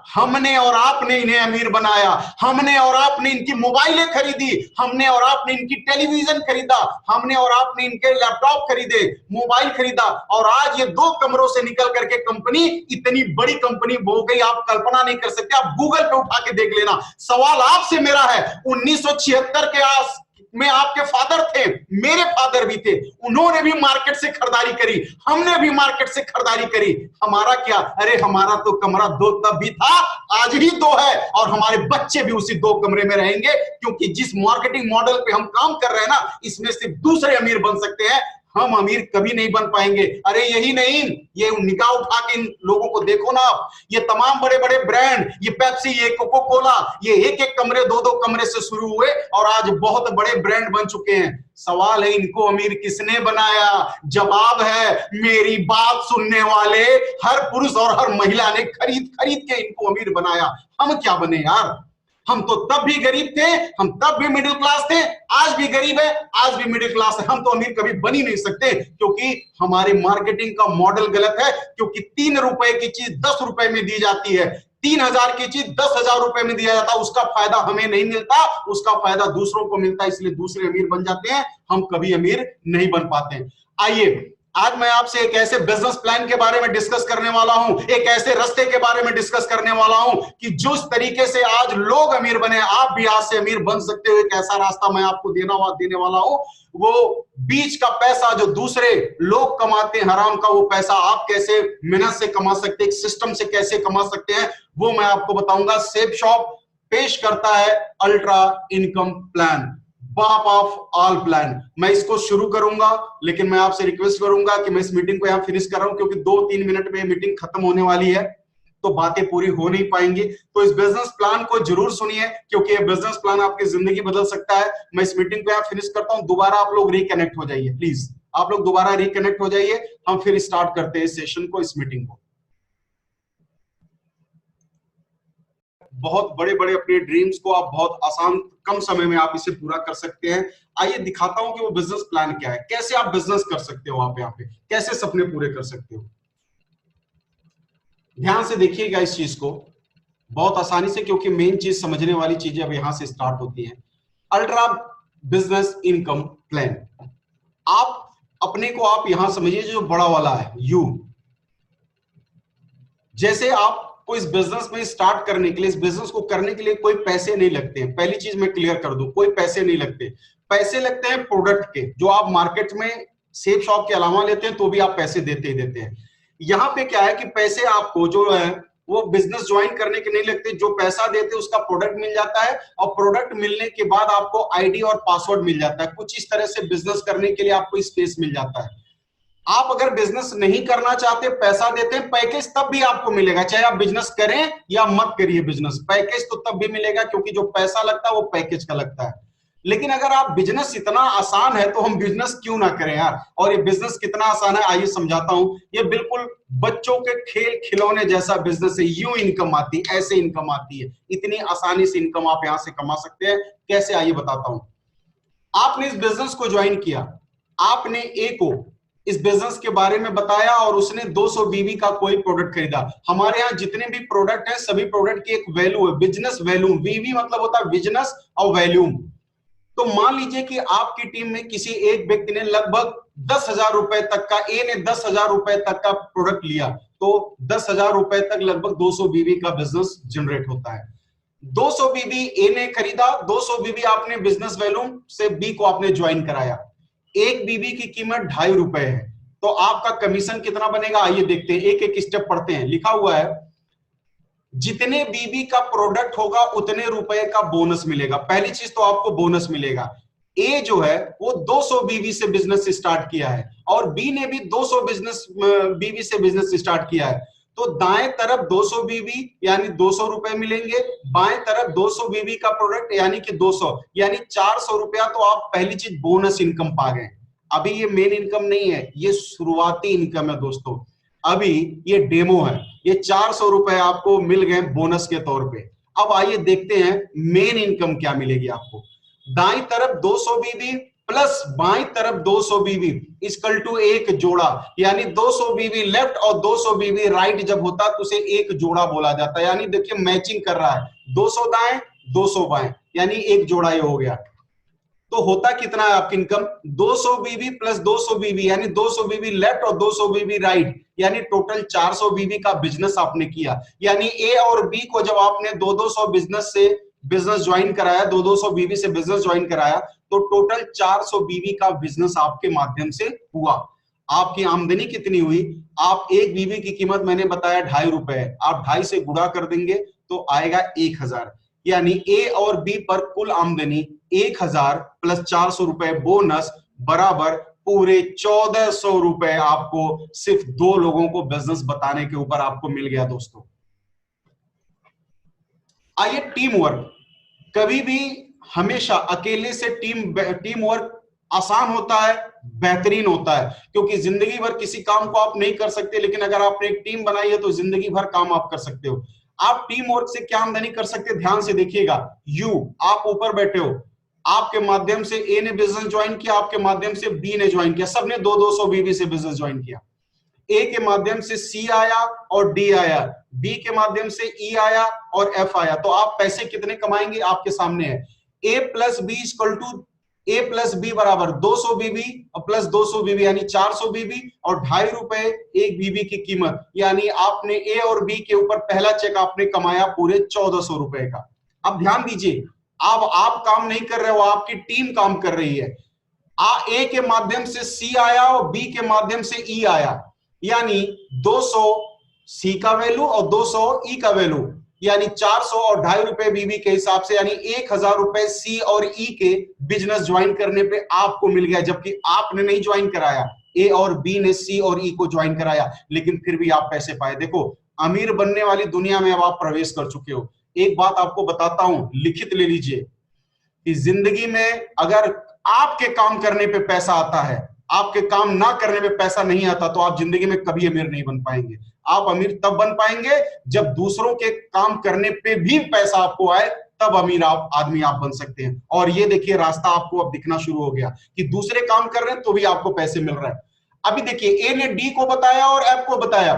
हमने और आपने इन्हें अमीर बनाया। हमने और आपने इनकी मोबाइलें खरीदी, हमने और आपने इनकी टेलीविजन खरीदा, हमने और आपने इनके लैपटॉप खरीदे, मोबाइल खरीदा, और आज ये 2 कमरों से निकल करके कंपनी इतनी बड़ी कंपनी हो गई, आप कल्पना नहीं कर सकते। आप गूगल पे उठा के देख लेना। सवाल आपसे मेरा है, 1976 के आस में आपके फादर थे, मेरे फादर भी थे, उन्होंने भी मार्केट से खरीदारी करी, हमने भी मार्केट से खरीदारी करी। हमारा क्या? अरे हमारा तो कमरा 2 तब भी था, आज ही 2 है, और हमारे बच्चे भी उसी 2 कमरे में रहेंगे, क्योंकि जिस मार्केटिंग मॉडल पे हम काम कर रहे हैं ना, इसमें सिर्फ दूसरे अमीर बन सकते हैं, हम अमीर कभी नहीं बन पाएंगे। अरे यही नहीं, ये निगाह उठा के इन लोगों को देखो ना आप, ये तमाम बड़े बड़े ब्रांड, ये पेप्सी, ये कोको कोला, ये एक एक कमरे, 2-2 कमरे से शुरू हुए और आज बहुत बड़े ब्रांड बन चुके हैं। सवाल है, इनको अमीर किसने बनाया? जवाब है, मेरी बात सुनने वाले हर पुरुष और हर महिला ने खरीद खरीद के इनको अमीर बनाया। हम क्या बने यार? हम तो तब भी गरीब थे, हम तब भी मिडिल क्लास थे, आज भी गरीब है, आज भी मिडिल क्लास है। हम तो अमीर कभी बन ही नहीं सकते, क्योंकि हमारी मार्केटिंग का मॉडल गलत है। क्योंकि 3 रुपए की चीज 10 रुपए में दी जाती है, 3,000 की चीज 10,000 रुपए में दिया जाता है। उसका फायदा हमें नहीं मिलता, उसका फायदा दूसरों को मिलता है, इसलिए दूसरे अमीर बन जाते हैं, हम कभी अमीर नहीं बन पाते। आइए, आज मैं आपसे एक ऐसे बिजनेस प्लान के बारे में डिस्कस करने वाला हूं, एक ऐसे रास्ते के बारे में डिस्कस करने वाला हूं कि जिस तरीके से आज लोग अमीर बने, आप भी आज से अमीर बन सकते हो। एक ऐसा रास्ता मैं आपको देने वाला हूं। वो बीच का पैसा जो दूसरे लोग कमाते हैं हराम का, वो पैसा आप कैसे मेहनत से कमा सकते हैं, सिस्टम से कैसे कमा सकते हैं, वो मैं आपको बताऊंगा। सेफ शॉप पेश करता है अल्ट्रा इनकम प्लान, बाप ऑफ ऑल प्लान। मैं इसको शुरू करूंगा, लेकिन मैं आपसे रिक्वेस्ट करूंगा कि मैं इस मीटिंग को यहां फिनिश कर रहा हूं, क्योंकि 2-3 मिनट में मीटिंग खत्म होने वाली है, तो बातें पूरी हो नहीं पाएंगी। तो इस बिजनेस प्लान को जरूर सुनिए, क्योंकि ये बिजनेस प्लान आपकी जिंदगी बदल सकता है। मैं इस मीटिंग को यहां फिनिश करता हूं। दोबारा आप लोग रिकनेक्ट हो जाइए, प्लीज आप लोग दोबारा रिकनेक्ट हो जाइए। हम फिर स्टार्ट करते हैं इस सेशन को, इस मीटिंग को। बहुत बड़े बड़े अपने ड्रीम्स को आप बहुत आसान कम समय में आप इसे पूरा कर सकते हैं। आइए दिखाता हूं कि वो बिजनेस प्लान क्या है, कैसे आप बिजनेस कर सकते हो, आप यहाँ पे कैसे सपने पूरे कर सकते हो। ध्यान से देखिएगा इस चीज को बहुत आसानी से, क्योंकि मेन चीज समझने वाली चीजें अब यहां से स्टार्ट होती हैं। अल्ट्रा बिजनेस इनकम प्लान, आप अपने को आप यहां समझिए, जो बड़ा वाला है यू। जैसे आप को इस बिजनेस में स्टार्ट करने के लिए, इस बिजनेस को करने के लिए कोई पैसे नहीं लगते हैं। पहली चीज मैं क्लियर कर दूं, कोई पैसे नहीं लगते। पैसे लगते हैं प्रोडक्ट के, जो आप मार्केट में सेफ शॉप के अलावा लेते हैं, तो भी आप पैसे देते ही देते हैं। यहां पे क्या है कि पैसे आपको जो है वो बिजनेस ज्वाइन करने के नहीं लगते। जो पैसा देते उसका प्रोडक्ट मिल जाता है, और प्रोडक्ट मिलने के बाद आपको आईडी और पासवर्ड मिल जाता है। कुछ इस तरह से बिजनेस करने के लिए आपको स्पेस मिल जाता है। आप अगर बिजनेस नहीं करना चाहते, पैसा देते हैं, पैकेज तब भी आपको मिलेगा, चाहे आप बिजनेस करें या मत करिए। बिजनेस पैकेज तो तब भी मिलेगा, क्योंकि जो पैसा लगता है वो पैकेज का लगता है। लेकिन अगर आप बिजनेस इतना आसान है तो हम बिजनेस क्यों ना करें यार। और ये बिजनेस कितना आसान है आइए समझाता हूं। ये बिल्कुल बच्चों के खेल खिलौने जैसा बिजनेस है। यूं इनकम आती है, ऐसे इनकम आती है, इतनी आसानी से इनकम आप यहां से कमा सकते हैं। कैसे आइए बताता हूं। आपने इस बिजनेस को ज्वाइन किया, आपने ए को इस बिजनेस के बारे में बताया और उसने 200 बीवी का कोई प्रोडक्ट खरीदा। हमारे यहाँ जितने भी प्रोडक्ट हैं सभी प्रोडक्ट की एक वैल्यू है, बिजनेस वैल्यूम। वीवी मतलब होता है बिजनेस और वैल्यूम। तो मान लीजिए कि आपकी टीम में किसी एक व्यक्ति ने लगभग 10,000 रुपए तक का, ए ने 10,000 रुपए तक का प्रोडक्ट लिया, तो 10,000 रुपए तक लगभग 200 बीवी का बिजनेस जनरेट होता है। 200 बीबी ए ने खरीदा, 200 बीबी आपने बिजनेस वैल्यूम से बी को आपने ज्वाइन कराया। एक बीबी की कीमत 2.5 रुपए है, तो आपका कमीशन कितना बनेगा आइए देखते हैं। एक एक स्टेप पढ़ते हैं। लिखा हुआ है जितने बीबी का प्रोडक्ट होगा उतने रुपए का बोनस मिलेगा। पहली चीज तो आपको बोनस मिलेगा। ए जो है वो 200 बीबी से बिजनेस स्टार्ट किया है और बी ने भी 200 बीबी से बिजनेस स्टार्ट किया है। तो दाएं तरफ 200 बीबी यानी 200 रुपए मिलेंगे, बाएं तरफ 200 बीबी का प्रोडक्ट यानी कि 200 यानी 400 रुपया। तो आप पहली चीज बोनस इनकम पा गए। अभी ये मेन इनकम नहीं है, ये शुरुआती इनकम है दोस्तों। अभी ये डेमो है। ये 400 रुपए आपको मिल गए बोनस के तौर पे। अब आइए देखते हैं मेन इनकम क्या मिलेगी आपको। दाईं तरफ 200 बीबी प्लस बाईं तरफ 200 बीबी इक्वल टू एक जोड़ा, यानी 200 बीबी लेफ्ट और 200 बीबी राइट जब होता है तो उसे एक जोड़ा बोला जाता है। यानी देखिए मैचिंग कर रहा है, 200 दाएं 200 बाएं, यानी एक जोड़ा ये हो गया। तो होता कितना है आपकी इनकम, 200 बीबी प्लस 200 बीबी यानी 200 बीबी लेफ्ट और 200 बीबी राइट, यानी टोटल 400 बीबी का बिजनेस आपने किया। यानी ए और बी को जब आपने 200 बिजनेस से बिजनेस ज्वाइन कराया, 200 बीबी से बिजनेस ज्वाइन कराया, तो टोटल 400 बीबी का बिजनेस आपके माध्यम से हुआ। आपकी आमदनी कितनी हुई, आप एक बीबी की कीमत मैंने बताया 2.5 रुपए, आप 2.5 से गुणा कर देंगे तो आएगा 1,000। यानी ए और बी पर कुल आमदनी 1,000 प्लस 400 रुपए बोनस बराबर पूरे 1,400 रुपए आपको सिर्फ 2 लोगों को बिजनेस बताने के ऊपर आपको मिल गया दोस्तों। आइए टीम वर्क। कभी भी हमेशा अकेले से टीम वर्क आसान होता है, बेहतरीन होता है, क्योंकि जिंदगी भर किसी काम को आप नहीं कर सकते, लेकिन अगर आपने एक टीम बनाई है तो जिंदगी भर काम आप कर सकते हो। आप टीम वर्क से क्या आमदनी कर सकते हैं ध्यान से देखिएगा। आप ऊपर बैठे हो, आपके माध्यम से ए ने बिजनेस ज्वाइन किया, आपके माध्यम से बी ने ज्वाइन किया, सबने 200 बीबी से बिजनेस ज्वाइन किया। ए के माध्यम से सी आया और डी आया, बी के माध्यम से ई आया और एफ आया। तो आप पैसे कितने कमाएंगे आपके सामने है। A plus B equal to A plus B बराबर 200 बीबी प्लस 200 बीबी यानी 400 बीबी और 2.5 रुपए एक बीबी की कीमत, यानी आपने ए और बी के ऊपर पहला चेक आपने कमाया पूरे 1,400 रुपए का। अब ध्यान दीजिए, अब आप काम नहीं कर रहे हो, आपकी टीम काम कर रही है। ए के माध्यम से सी आया और बी के माध्यम से ई आया, यानी 200 सी का वैल्यू और 200 ई का वैल्यू, यानी 400 और 2.5 रुपए बीबी के हिसाब से, यानी 1,000 रुपए सी और ई के बिजनेस ज्वाइन करने पे आपको मिल गया, जबकि आपने नहीं ज्वाइन कराया। ए और बी ने सी और ई को ज्वाइन कराया, लेकिन फिर भी आप पैसे पाए। देखो अमीर बनने वाली दुनिया में अब आप प्रवेश कर चुके हो। एक बात आपको बताता हूं, लिखित ले लीजिए कि जिंदगी में अगर आपके काम करने पे पैसा आता है, आपके काम ना करने पे पैसा नहीं आता, तो आप जिंदगी में कभी अमीर नहीं बन पाएंगे। आप अमीर तब बन पाएंगे जब दूसरों के काम करने पे भी पैसा आपको आए, तब अमीर आदमी आप बन सकते हैं। और ये देखिए रास्ता आपको अब दिखना शुरू हो गया कि दूसरे काम कर रहे हैं तो भी आपको पैसे मिल रहे हैं। अभी देखिए ए ने डी को बताया और एफ को बताया,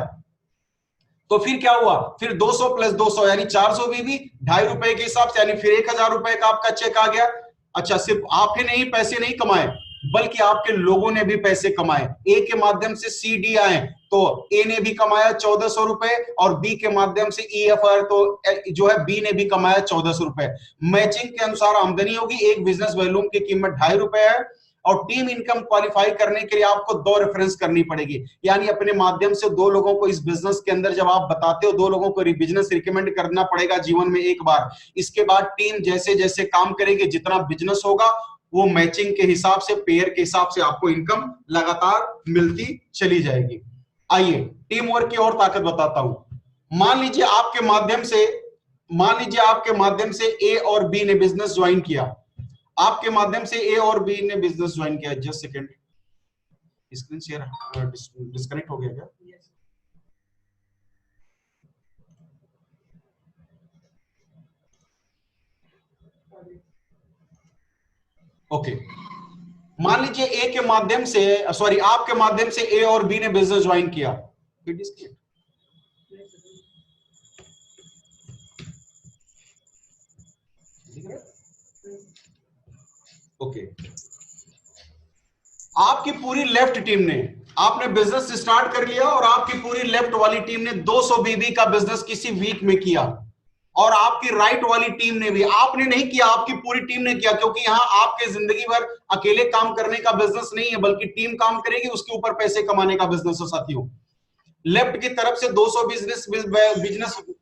तो फिर क्या हुआ, फिर 200 प्लस 200 यानी 400 बीबी 2.5 रुपए के हिसाब से, यानी फिर 1,000 रुपए का आपका चेक आ गया। अच्छा, सिर्फ आप ही नहीं पैसे नहीं कमाए, बल्कि आपके लोगों ने भी पैसे कमाए। ए के माध्यम से सी डी आए तो ए ने भी कमाया 1,400 रुपए और बी के माध्यम से ई एफ आर तो जो है बी ने भी कमाया 1,400 रुपए। मैचिंग के अनुसार आमदनी होगी। एक बिजनेस वॉल्यूम की कीमत 2.5 रुपए है और टीम इनकम क्वालिफाई करने के लिए आपको 2 रेफरेंस करनी पड़ेगी, यानी अपने माध्यम से 2 लोगों को इस बिजनेस के अंदर जब आप बताते हो, 2 लोगों को बिजनेस रिकमेंड करना पड़ेगा जीवन में एक बार। इसके बाद टीम जैसे जैसे काम करेगी, जितना बिजनेस होगा वो मैचिंग के हिसाब से, पेयर के हिसाब से आपको इनकम लगातार मिलती चली जाएगी। आइए टीम वर्क की और ताकत बताता हूं। मान लीजिए आपके माध्यम से ए और बी ने बिजनेस ज्वाइन किया। आपके माध्यम से ए और बी ने बिजनेस ज्वाइन किया। Just second, screen share disconnect हो गया क्या? ओके, मान लीजिए ए के माध्यम से, सॉरी आपके माध्यम से ए और बी ने बिजनेस ज्वाइन किया। It is clear. ओके, आपकी पूरी लेफ्ट टीम ने, आपने बिजनेस स्टार्ट कर लिया और आपकी पूरी लेफ्ट वाली टीम ने 200 बीबी का बिजनेस किसी वीक में किया, और आपकी राइट वाली टीम ने भी, आपने नहीं किया, आपकी पूरी टीम ने किया, क्योंकि यहां आपके जिंदगी भर अकेले काम करने का बिजनेस नहीं है, बल्कि टीम काम करेगी, उसके ऊपर पैसे कमाने का बिजनेस है साथियों। लेफ्ट की तरफ से 200 बिजनेस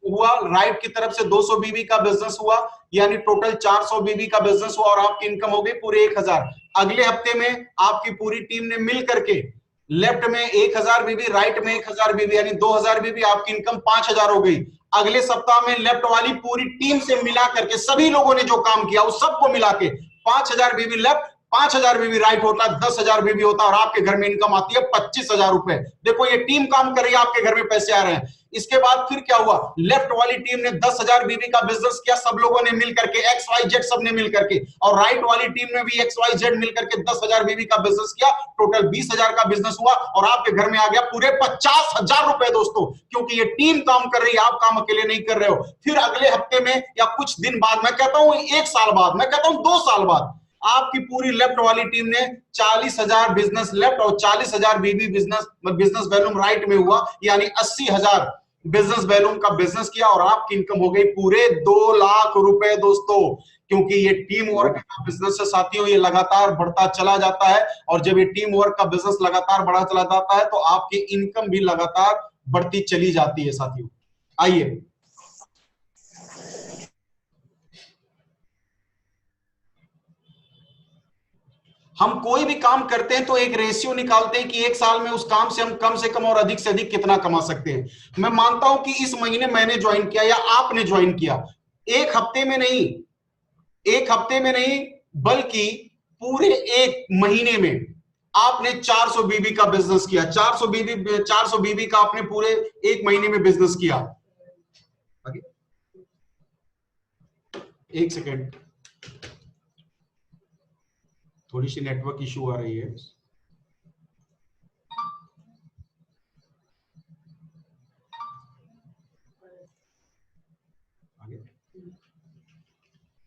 हुआ, राइट की तरफ से 200 बीबी का बिजनेस हुआ, यानी टोटल 400 बीबी का बिजनेस हुआ, और आपकी इनकम हो गई पूरे 1000। अगले हफ्ते में आपकी पूरी टीम ने मिल करके लेफ्ट में 1000 बीबी, राइट में 1000 बीबी, यानी 2000 बीबी, आपकी इनकम 5000 हो गई। अगले सप्ताह में लेफ्ट वाली पूरी टीम से मिला करके सभी लोगों ने जो काम किया उस सबको मिला के 5000 बीबी लेफ्ट, 5000 बीबी राइट होता है, 10,000 बीबी होता है, और आपके घर में इनकम आती है 25,000 रुपए। देखो ये टीम काम कर रही है, आपके घर में पैसे आ रहे हैं। इसके बाद फिर क्या हुआ, लेफ्ट वाली टीम ने 10,000 बीबी का बिजनेस किया, सब लोगों ने मिल करके, XYZ सब ने मिल करके, और राइट वाली टीम ने भी XYZ मिल करके 10,000 बीबी का बिजनेस किया। टोटल 20,000 का बिजनेस हुआ, और आपके घर में आ गया पूरे 50,000 रुपए दोस्तों, क्योंकि ये टीम काम कर रही है, आप काम अकेले नहीं कर रहे हो। फिर अगले हफ्ते में या कुछ दिन बाद, मैं कहता हूं 1 साल बाद, मैं कहता हूं 2 साल बाद, आपकी पूरी लेफ्ट वाली टीम ने 40,000 बिजनेस लेफ्ट और 40,000 बीबी बिजनेस वॉल्यूम राइट में हुआ, यानी 80,000 बिजनेस वॉल्यूम का बिजनेस किया, और आपकी इनकम हो गई पूरे 2 लाख रुपए दोस्तों। क्योंकि ये टीम वर्क का बिजनेस है साथियों, ये लगातार बढ़ता चला जाता है, और जब ये टीम वर्क का बिजनेस लगातार बढ़ा चला जाता है तो आपकी इनकम भी लगातार बढ़ती चली जाती है साथियों। आइए, हम कोई भी काम करते हैं तो एक रेशियो निकालते हैं कि 1 साल में उस काम से हम कम से कम और अधिक से अधिक कितना कमा सकते हैं। मैं मानता हूं कि इस महीने मैंने ज्वाइन किया या आपने ज्वाइन किया, 1 हफ्ते में नहीं, 1 हफ्ते में नहीं, बल्कि पूरे 1 महीने में आपने 400 बीबी का बिजनेस किया। 400 बीबी का आपने पूरे 1 महीने में बिजनेस किया। आगे 1 सेकेंड, थोड़ी सी नेटवर्क इशू आ रही है।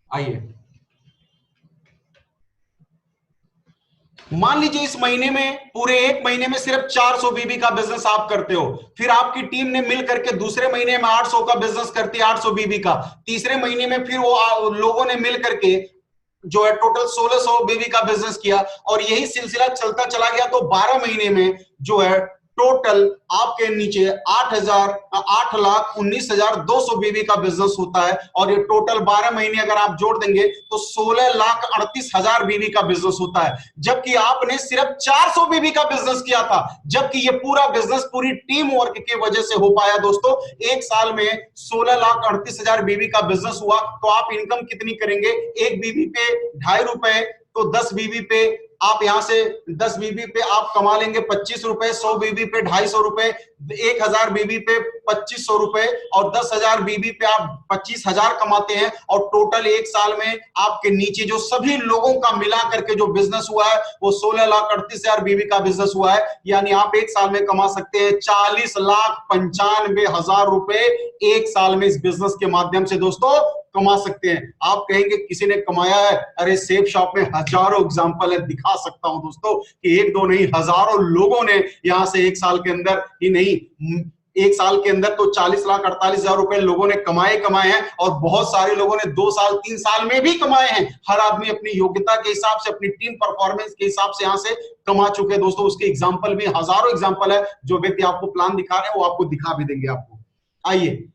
आइए, मान लीजिए इस महीने में, पूरे 1 महीने में सिर्फ 400 बीबी का बिजनेस आप करते हो, फिर आपकी टीम ने मिल करके दूसरे महीने में 800 का बिजनेस करती है, 800 बीबी का, तीसरे महीने में फिर वो लोगों ने मिल करके जो है टोटल 1600 बीबी का बिजनेस किया, और यही सिलसिला चलता चला गया। तो 12 महीने में जो है टोटल आपके नीचे 8,19,200 बीबी का बिजनेस होता है, और ये टोटल 12 महीने अगर आप जोड़ देंगे तो 16,38,000 बीबी का बिजनेस होता है, जबकि आपने सिर्फ 400 बीबी का बिजनेस किया था। जबकि ये पूरा बिजनेस पूरी टीम वर्क की वजह से हो पाया दोस्तों। 1 साल में 16,38,000 बीबी का बिजनेस हुआ, तो आप इनकम कितनी करेंगे? 1 बीबी पे 2.5 रुपए, तो 10 बीबी पे आप यहां से 10 बीबी पे आप कमा लेंगे 25 रुपए, 100 बीबी पे 250 रुपए, 1000 बीबी पे 2500 रुपए, और 10,000 बीबी पे आप 25,000 कमाते हैं, और टोटल 1 साल में आपके नीचे जो सभी लोगों का मिला करके जो बिजनेस हुआ है वो 16,38,000 बीबी का बिजनेस हुआ है। यानी आप 1 साल में कमा सकते हैं 40,95,000 रुपए 1 साल में इस बिजनेस के माध्यम से दोस्तों कमा सकते हैं। आप कहेंगे किसी ने कमाया है, अरे सेफ शॉप में हजारों एग्जांपल है, दिखा सकता हूं दोस्तों कि 1-2 नहीं, हजारों लोगों ने यहां से 1 साल के अंदर ही नहीं, 1 साल के अंदर तो 40,48,000 रुपए लोगों ने कमाए हैं, और बहुत सारे लोगों ने 2 साल 3 साल में भी कमाए हैं। हर आदमी अपनी योग्यता के हिसाब से, अपनी टीम परफॉर्मेंस के हिसाब से यहां से कमा चुके हैं दोस्तों। उसके एग्जाम्पल भी हजारों एग्जाम्पल है। जो व्यक्ति आपको प्लान दिखा रहे हैं वो आपको दिखा भी देंगे आपको। आइए,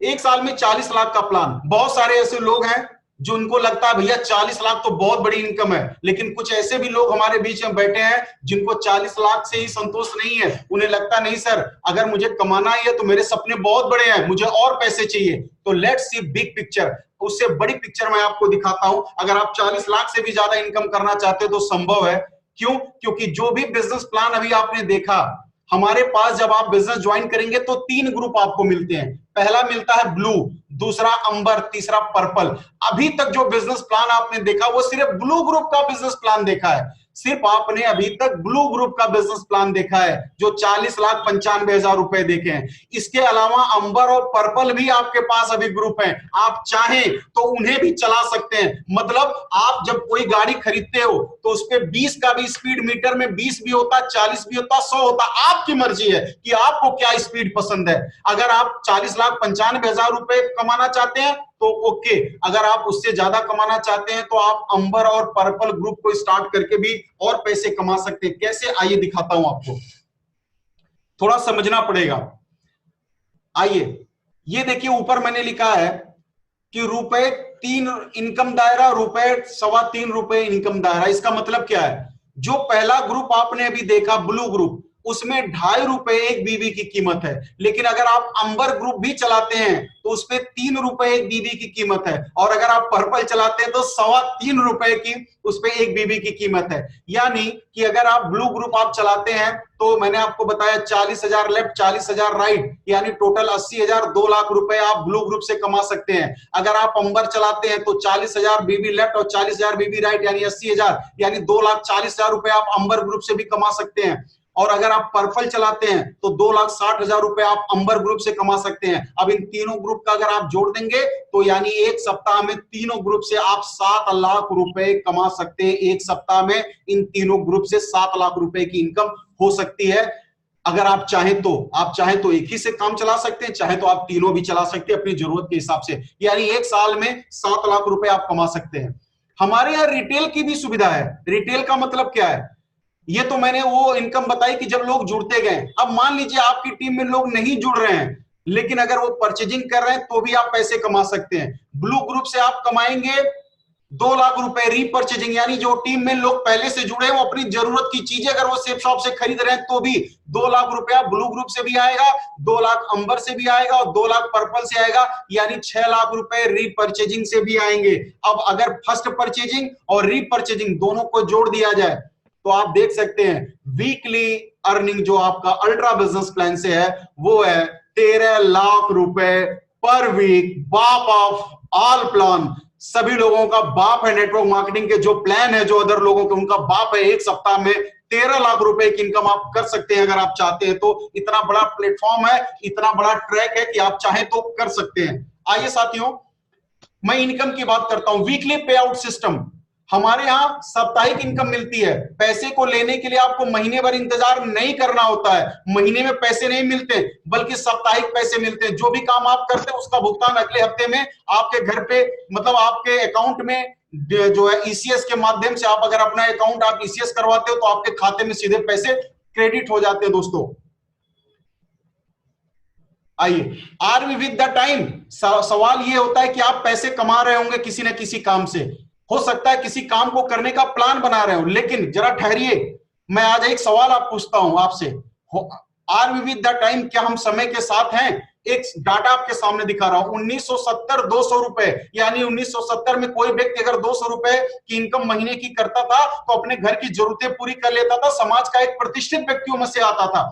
1 साल में 40 लाख का प्लान, बहुत सारे ऐसे लोग हैं जो उनको लगता है भैया 40 लाख तो बहुत बड़ी इनकम है। लेकिन कुछ ऐसे भी लोग हमारे बीच में बैठे हैं जिनको 40 लाख से ही संतोष नहीं है। उन्हें लगता नहीं सर, अगर मुझे कमाना ही है तो मेरे सपने बहुत बड़े हैं, मुझे और पैसे चाहिए। तो लेट्स सी बिग पिक्चर, उससे बड़ी पिक्चर मैं आपको दिखाता हूं। अगर आप 40 लाख से भी ज्यादा इनकम करना चाहते हो तो संभव है। क्यों? क्योंकि जो भी बिजनेस प्लान अभी आपने देखा, हमारे पास जब आप बिजनेस ज्वाइन करेंगे तो 3 ग्रुप आपको मिलते हैं। पहला मिलता है ब्लू, दूसरा अंबर, तीसरा पर्पल। अभी तक जो बिजनेस प्लान आपने देखा वो सिर्फ ब्लू ग्रुप का बिजनेस प्लान देखा है। सिर्फ आपने अभी तक ब्लू ग्रुप का बिजनेस प्लान देखा है जो 40,95,000 रुपए देखे हैं। इसके अलावा अंबर और पर्पल भी आपके पास अभी ग्रुप हैं। आप चाहें तो उन्हें भी चला सकते हैं। मतलब आप जब कोई गाड़ी खरीदते हो तो उस पर 20 का भी स्पीड मीटर में 20 भी होता, 40 भी होता, 100 होता। आपकी मर्जी है कि आपको क्या स्पीड पसंद है। अगर आप 40,95,000 रुपए कमाना चाहते हैं तो ओके। अगर आप उससे ज्यादा कमाना चाहते हैं तो आप अंबर और पर्पल ग्रुप को स्टार्ट करके भी और पैसे कमा सकते हैं। कैसे, आइए दिखाता हूं आपको, थोड़ा समझना पड़ेगा। आइए, ये देखिए ऊपर मैंने लिखा है कि ₹3 इनकम दायरा, ₹3.25 इनकम दायरा। इसका मतलब क्या है? जो पहला ग्रुप आपने अभी देखा ब्लू ग्रुप, उसमें ₹2.5 एक बीबी की कीमत है। लेकिन अगर आप अंबर ग्रुप भी चलाते हैं तो उसपे ₹3 एक बीबी की कीमत है। और अगर आप पर्पल चलाते हैं तो ₹3.25 की उसपे एक बीबी की कीमत है। यानी कि अगर आप ब्लू ग्रुप आप चलाते हैं तो मैंने आपको बताया 40,000 लेफ्ट, 40,000 राइट, यानी टोटल 80,000, 2 लाख रुपए आप ब्लू ग्रुप से कमा सकते हैं। अगर आप अंबर चलाते हैं तो 40,000 बीबी लेफ्ट और 40,000 बीबी राइट, यानी 80,000, यानी 2,40,000 रुपए आप अंबर ग्रुप से भी कमा सकते हैं। और अगर आप पर्पल चलाते हैं तो 2,60,000 रुपए आप अंबर ग्रुप से कमा सकते हैं। अब इन तीनों ग्रुप का अगर आप जोड़ देंगे तो यानी एक सप्ताह में तीनों ग्रुप से आप 7 लाख रुपए कमा सकते हैं। एक सप्ताह में इन तीनों ग्रुप से 7 लाख रुपए की इनकम हो सकती है। अगर आप चाहें तो एक ही से काम चला सकते हैं, चाहे तो आप तीनों भी चला सकते हैं अपनी जरूरत के हिसाब से। यानी एक साल में 7 लाख रुपए आप कमा सकते हैं। हमारे यहाँ रिटेल की भी सुविधा है। रिटेल का मतलब क्या है? ये तो मैंने वो इनकम बताई कि जब लोग जुड़ते गए। अब मान लीजिए आपकी टीम में लोग नहीं जुड़ रहे हैं, लेकिन अगर वो परचेजिंग कर रहे हैं तो भी आप पैसे कमा सकते हैं। ब्लू ग्रुप से आप कमाएंगे 2 लाख रुपए रीपर्चेजिंग, यानी जो टीम में लोग पहले से जुड़े हैं वो अपनी जरूरत की चीजें अगर वो सेफ शॉप से खरीद रहे हैं तो भी 2 लाख रुपया ब्लू ग्रुप से भी आएगा, 2 लाख अंबर से भी आएगा और 2 लाख पर्पल से आएगा, यानी 6 लाख रुपए रीपर्चेजिंग से भी आएंगे। अब अगर फर्स्ट परचेजिंग और रीपर्चेजिंग दोनों को जोड़ दिया जाए तो आप देख सकते हैं वीकली अर्निंग जो आपका अल्ट्रा बिजनेस प्लान से है वो है 13 लाख रुपए पर वीक। बाप ऑफ ऑल प्लान, सभी लोगों का बाप है। नेटवर्क मार्केटिंग के जो प्लान है, जो अदर लोगों के, उनका बाप है। एक सप्ताह में 13 लाख रुपए की इनकम आप कर सकते हैं अगर आप चाहते हैं तो। इतना बड़ा प्लेटफॉर्म है, इतना बड़ा ट्रैक है कि आप चाहें तो कर सकते हैं। आइए साथियों, मैं इनकम की बात करता हूं। वीकली पे आउट सिस्टम, हमारे यहां साप्ताहिक इनकम मिलती है। पैसे को लेने के लिए आपको महीने भर इंतजार नहीं करना होता है। महीने में पैसे नहीं मिलते बल्कि साप्ताहिक पैसे मिलते हैं। जो भी काम आप करते हैं उसका भुगतान अगले हफ्ते में आपके घर पे, मतलब आपके अकाउंट में जो है ईसीएस के माध्यम से, आप अगर अपना अकाउंट आप ईसीएस करवाते हो तो आपके खाते में सीधे पैसे क्रेडिट हो जाते हैं। दोस्तों आइए, are we with the time, सवाल ये होता है कि आप पैसे कमा रहे होंगे किसी न किसी काम से। हो सकता है किसी काम को करने का प्लान बना रहे हो, लेकिन जरा ठहरिए, मैं आज एक सवाल आप पूछता हूं आपसे। Are we with the time, क्या हम समय के साथ हैं? एक डाटा आपके सामने दिखा रहा हूं। 1970 200 रुपए, यानी 1970 में कोई व्यक्ति अगर 200 रुपए की इनकम महीने की करता था तो अपने घर की जरूरतें पूरी कर लेता था, समाज का एक प्रतिष्ठित व्यक्तियों में से आता था।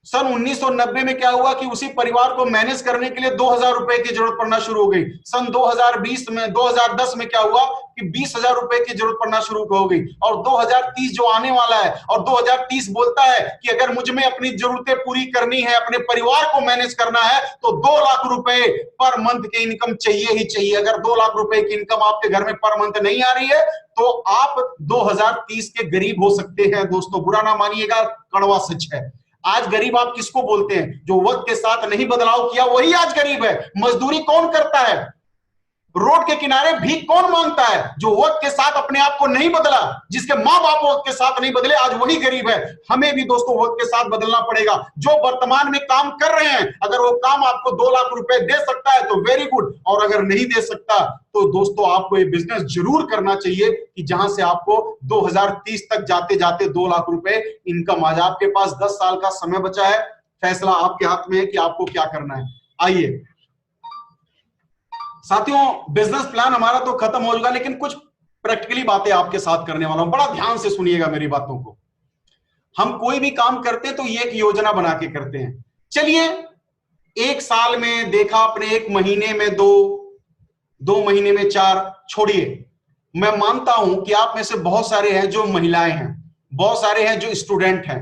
सन 1990 में क्या हुआ कि उसी परिवार को मैनेज करने के लिए 2,000 रुपए की जरूरत पड़ना शुरू हो गई। सन 2020 में 2010 में क्या हुआ कि 20,000 रुपए की जरूरत पड़ना शुरू हो गई। और 2030 जो आने वाला है, और 2030 बोलता है कि अगर मुझ में अपनी जरूरतें पूरी करनी है, अपने परिवार को मैनेज करना है तो 2 लाख रुपए पर मंथ की इनकम चाहिए ही चाहिए। अगर 2 लाख रुपए की इनकम आपके घर में पर मंथ नहीं आ रही है तो आप 2030 के गरीब हो सकते हैं। दोस्तों बुरा ना मानिएगा, कड़वा सच है। आज गरीब आप किसको बोलते हैं? जो वक्त के साथ नहीं बदलाव किया वही आज गरीब है। मजदूरी कौन करता है? रोड के किनारे भीख कौन मांगता है? जो वक्त के साथ अपने आप को नहीं बदला, जिसके मां बाप वक्त के साथ नहीं बदले, आज वही गरीब है। हमें भी दोस्तों वक्त के साथ बदलना पड़ेगा। जो वर्तमान में काम कर रहे हैं, अगर वो काम आपको 2 लाख रुपए दे सकता है तो वेरी गुड, और अगर नहीं दे सकता तो दोस्तों आपको ये बिजनेस जरूर करना चाहिए कि जहां से आपको 2030 तक जाते जाते 2 लाख रुपए इनकम आ जाए। आपके पास 10 साल का समय बचा है, फैसला आपके हाथ में है कि आपको क्या करना है। आइए साथियों, बिजनेस प्लान हमारा तो खत्म हो जाएगा, लेकिन कुछ प्रैक्टिकली बातें आपके साथ करने वाला हूं। बड़ा ध्यान से सुनिएगा मेरी बातों को। हम कोई भी काम करते हैं तो ये एक योजना बना के करते हैं। चलिए, 1 साल में देखा आपने, 1 महीने में 2 महीने में 4, छोड़िए। मैं मानता हूं कि आप में से बहुत सारे हैं जो महिलाएं हैं, बहुत सारे हैं जो स्टूडेंट हैं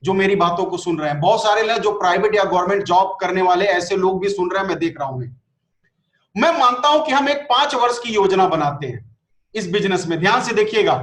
जो मेरी बातों को सुन रहे हैं, बहुत सारे हैं जो प्राइवेट या गवर्नमेंट जॉब करने वाले ऐसे लोग भी सुन रहे हैं, मैं देख रहा हूं। मैं मानता हूं कि हम एक 5 वर्ष की योजना बनाते हैं इस बिजनेस में। ध्यान से देखिएगा,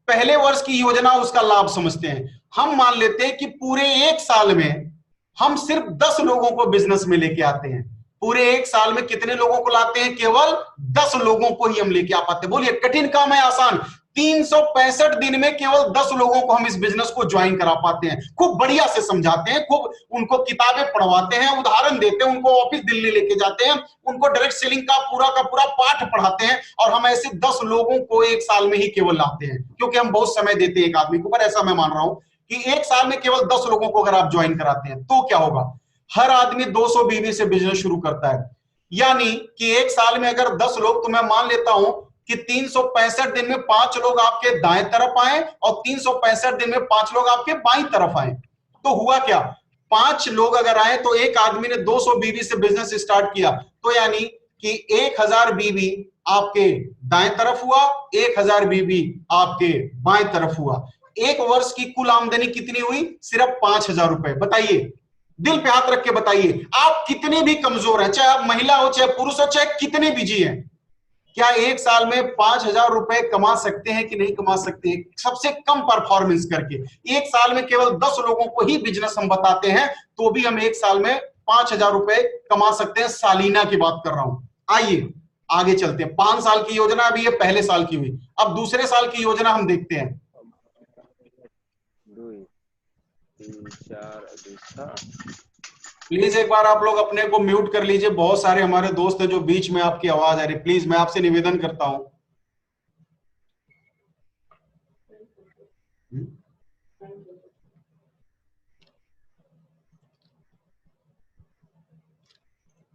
पहले वर्ष की योजना, उसका लाभ समझते हैं। हम मान लेते हैं कि पूरे 1 साल में हम सिर्फ 10 लोगों को बिजनेस में लेके आते हैं। पूरे 1 साल में कितने लोगों को लाते हैं? केवल 10 लोगों को ही हम लेके आ पाते हैं। बोलिए, कठिन काम है आसान? 365 दिन में केवल 10 लोगों को हम इस बिजनेस को ज्वाइन करा पाते हैं। खूब बढ़िया से समझाते हैं, खूब उनको किताबें पढ़वाते हैं, उदाहरण देते हैं, उनको ऑफिस दिल्ली लेके जाते हैं, उनको डायरेक्ट सेलिंग का पूरा पाठ पढ़ाते हैं, और हम ऐसे 10 लोगों को 1 साल में ही केवल लाते हैं, क्योंकि हम बहुत समय देते हैं एक आदमी के ऊपर। ऐसा मैं मान रहा हूं कि 1 साल में केवल 10 लोगों को अगर आप ज्वाइन कराते हैं तो क्या होगा? हर आदमी 200 बीवी से बिजनेस शुरू करता है, यानी कि 1 साल में अगर 10 लोग, तो मैं मान लेता हूं कि 365 दिन में 5 लोग आपके दाएं तरफ आए और 365 दिन में 5 लोग आपके बाईं तरफ आए। तो हुआ क्या? 5 लोग अगर आए तो एक आदमी ने 200 बीवी से बिजनेस स्टार्ट किया, तो यानी कि 1000 बीवी आपके दाएं तरफ हुआ, 1000 बीवी आपके बाएं तरफ हुआ। 1 वर्ष की कुल आमदनी कितनी हुई? सिर्फ 5000 रुपए। बताइए, दिल पे हाथ रख के बताइए, आप कितने भी कमजोर हैं, चाहे आप महिला हो, चाहे पुरुष हो, चाहे कितने बिजी हैं, क्या 1 साल में 5000 रुपए कमा सकते हैं कि नहीं कमा सकते हैं? सबसे कम परफॉर्मेंस करके 1 साल में केवल 10 लोगों को ही बिजनेस हम बताते हैं, तो भी हम 1 साल में 5000 रुपए कमा सकते हैं। सालीना की बात कर रहा हूं। आइए आगे चलते हैं। 5 साल की योजना अभी ये पहले साल की हुई, अब दूसरे साल की योजना हम देखते हैं। 2 3 4 प्लीज एक बार आप लोग अपने को म्यूट कर लीजिए। बहुत सारे हमारे दोस्त हैं जो बीच में आपकी आवाज आ रही है, प्लीज मैं आपसे निवेदन करता हूं।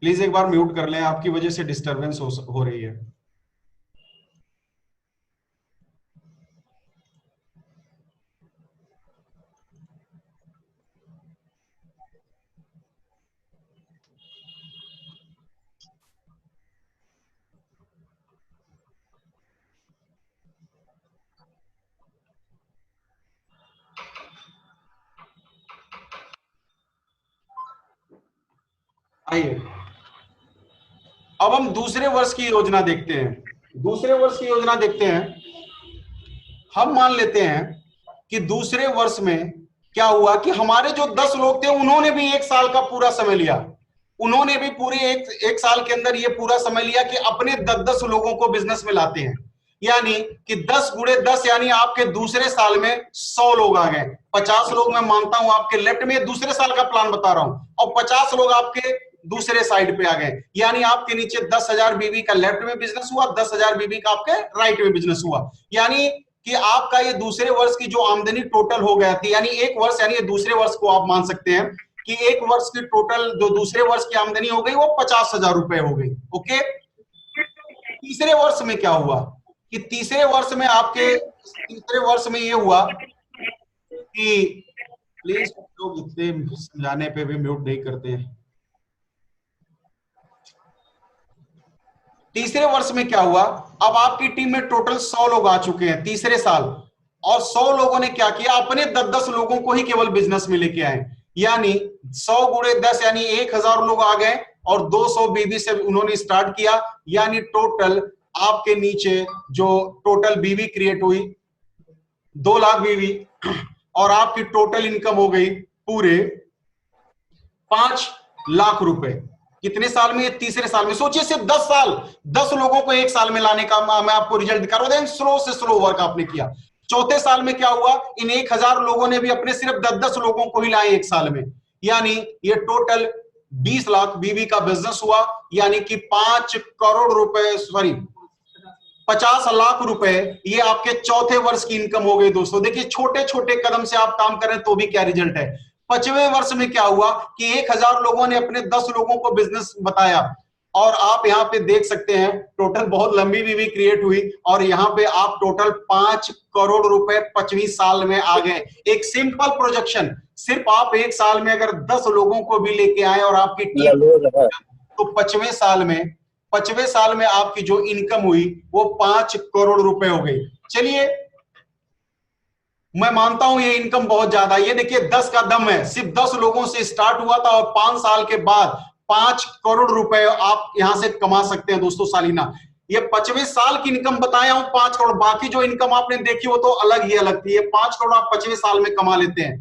प्लीज एक बार म्यूट कर लें, आपकी वजह से डिस्टरबेंस हो रही है। आइए अब हम दूसरे वर्ष की योजना देखते हैं। दूसरे वर्ष की योजना देखते हैं। हम मान लेते हैं कि दूसरे वर्ष में क्या हुआ कि हमारे जो 10 लोग थे उन्होंने भी 1 साल का पूरा समय लिया। उन्होंने भी पूरे एक साल के अंदर ये पूरा समय लिया कि अपने 10-10 लोगों को बिजनेस में लाते हैं, यानी कि 10 गुणे 10, यानी आपके दूसरे साल में 100 लोग आ गए। 50 लोग मैं मानता हूं आपके लेफ्ट में, दूसरे साल का प्लान बता रहा हूं, और 50 लोग आपके दूसरे साइड पे आ गए, यानी आपके नीचे 10,000 बीबी का लेफ्ट में बिजनेस हुआ, 10,000 बीबी का आपके राइट में बिजनेस हुआ। यानी कि आपका ये दूसरे वर्ष की जो आमदनी टोटल हो गया थी, यानी 1 वर्ष, यानी ये दूसरे वर्ष को आप मान सकते हैं कि 1 वर्ष की टोटल जो दूसरे वर्ष की आमदनी हो गई वो 50,000 रुपए हो गई। ओके, तीसरे वर्ष में क्या हुआ कि तीसरे वर्ष में ये हुआ कि प्लीज लोग इतने समझाने पे भी म्यूट नहीं करते हैं। तीसरे वर्ष में क्या हुआ, अब आपकी टीम में टोटल 100 लोग आ चुके हैं तीसरे साल, और 100 लोगों ने क्या किया, अपने 10-10 लोगों को ही केवल बिजनेस में लेके आए, यानी 100 गुणे 10 यानी 1000 लोग आ गए, और 200 बीबी से उन्होंने स्टार्ट किया, यानी टोटल आपके नीचे जो टोटल बीबी क्रिएट हुई 2 लाख बीबी, और आपकी टोटल इनकम हो गई पूरे 5 लाख रुपए। कितने साल में? ये तीसरे साल में। सोचिए सिर्फ 10 साल, 10 लोगों को एक साल में लाने का मैं आपको रिजल्ट दिखा रहा हूं। स्लो से स्लो वर्क आपने किया। चौथे साल में क्या हुआ? इन 1000 लोगों ने भी अपने सिर्फ 10-10 लोगों को ही लाए एक साल में, यानी ये टोटल 20 लाख बीवी का बिजनेस हुआ, यानी कि 5 करोड़ रुपए, सॉरी 50 लाख रुपए ये आपके चौथे वर्ष की इनकम हो गई दोस्तों। देखिए छोटे छोटे कदम से आप काम करें तो भी क्या रिजल्ट है। 5वें वर्ष में क्या हुआ कि 1000 लोगों ने अपने 10 लोगों को बिजनेस बताया, और आप यहां पे देख सकते हैं टोटल बहुत लंबी बीवी क्रिएट हुई, और यहां पे आप टोटल 5 करोड़ रुपए 5वीं साल में आ गए। एक सिंपल प्रोजेक्शन, सिर्फ आप एक साल में अगर 10 लोगों को भी लेके आए और आपकी टीम, तो 5वें साल में आपकी जो इनकम हुई वो 5 करोड़ रुपए हो गई। चलिए मैं मानता हूं ये इनकम बहुत ज्यादा। ये देखिए 10 का दम है, सिर्फ 10 लोगों से स्टार्ट हुआ था और 5 साल के बाद 5 करोड़ रुपए आप यहां से कमा सकते हैं दोस्तों सालिना। ये 5वें साल की इनकम बताया हूं 5 करोड़, बाकी जो इनकम आपने देखी वो तो अलग ही अलग थी। ये 5 करोड़ आप 5वें साल में कमा लेते हैं।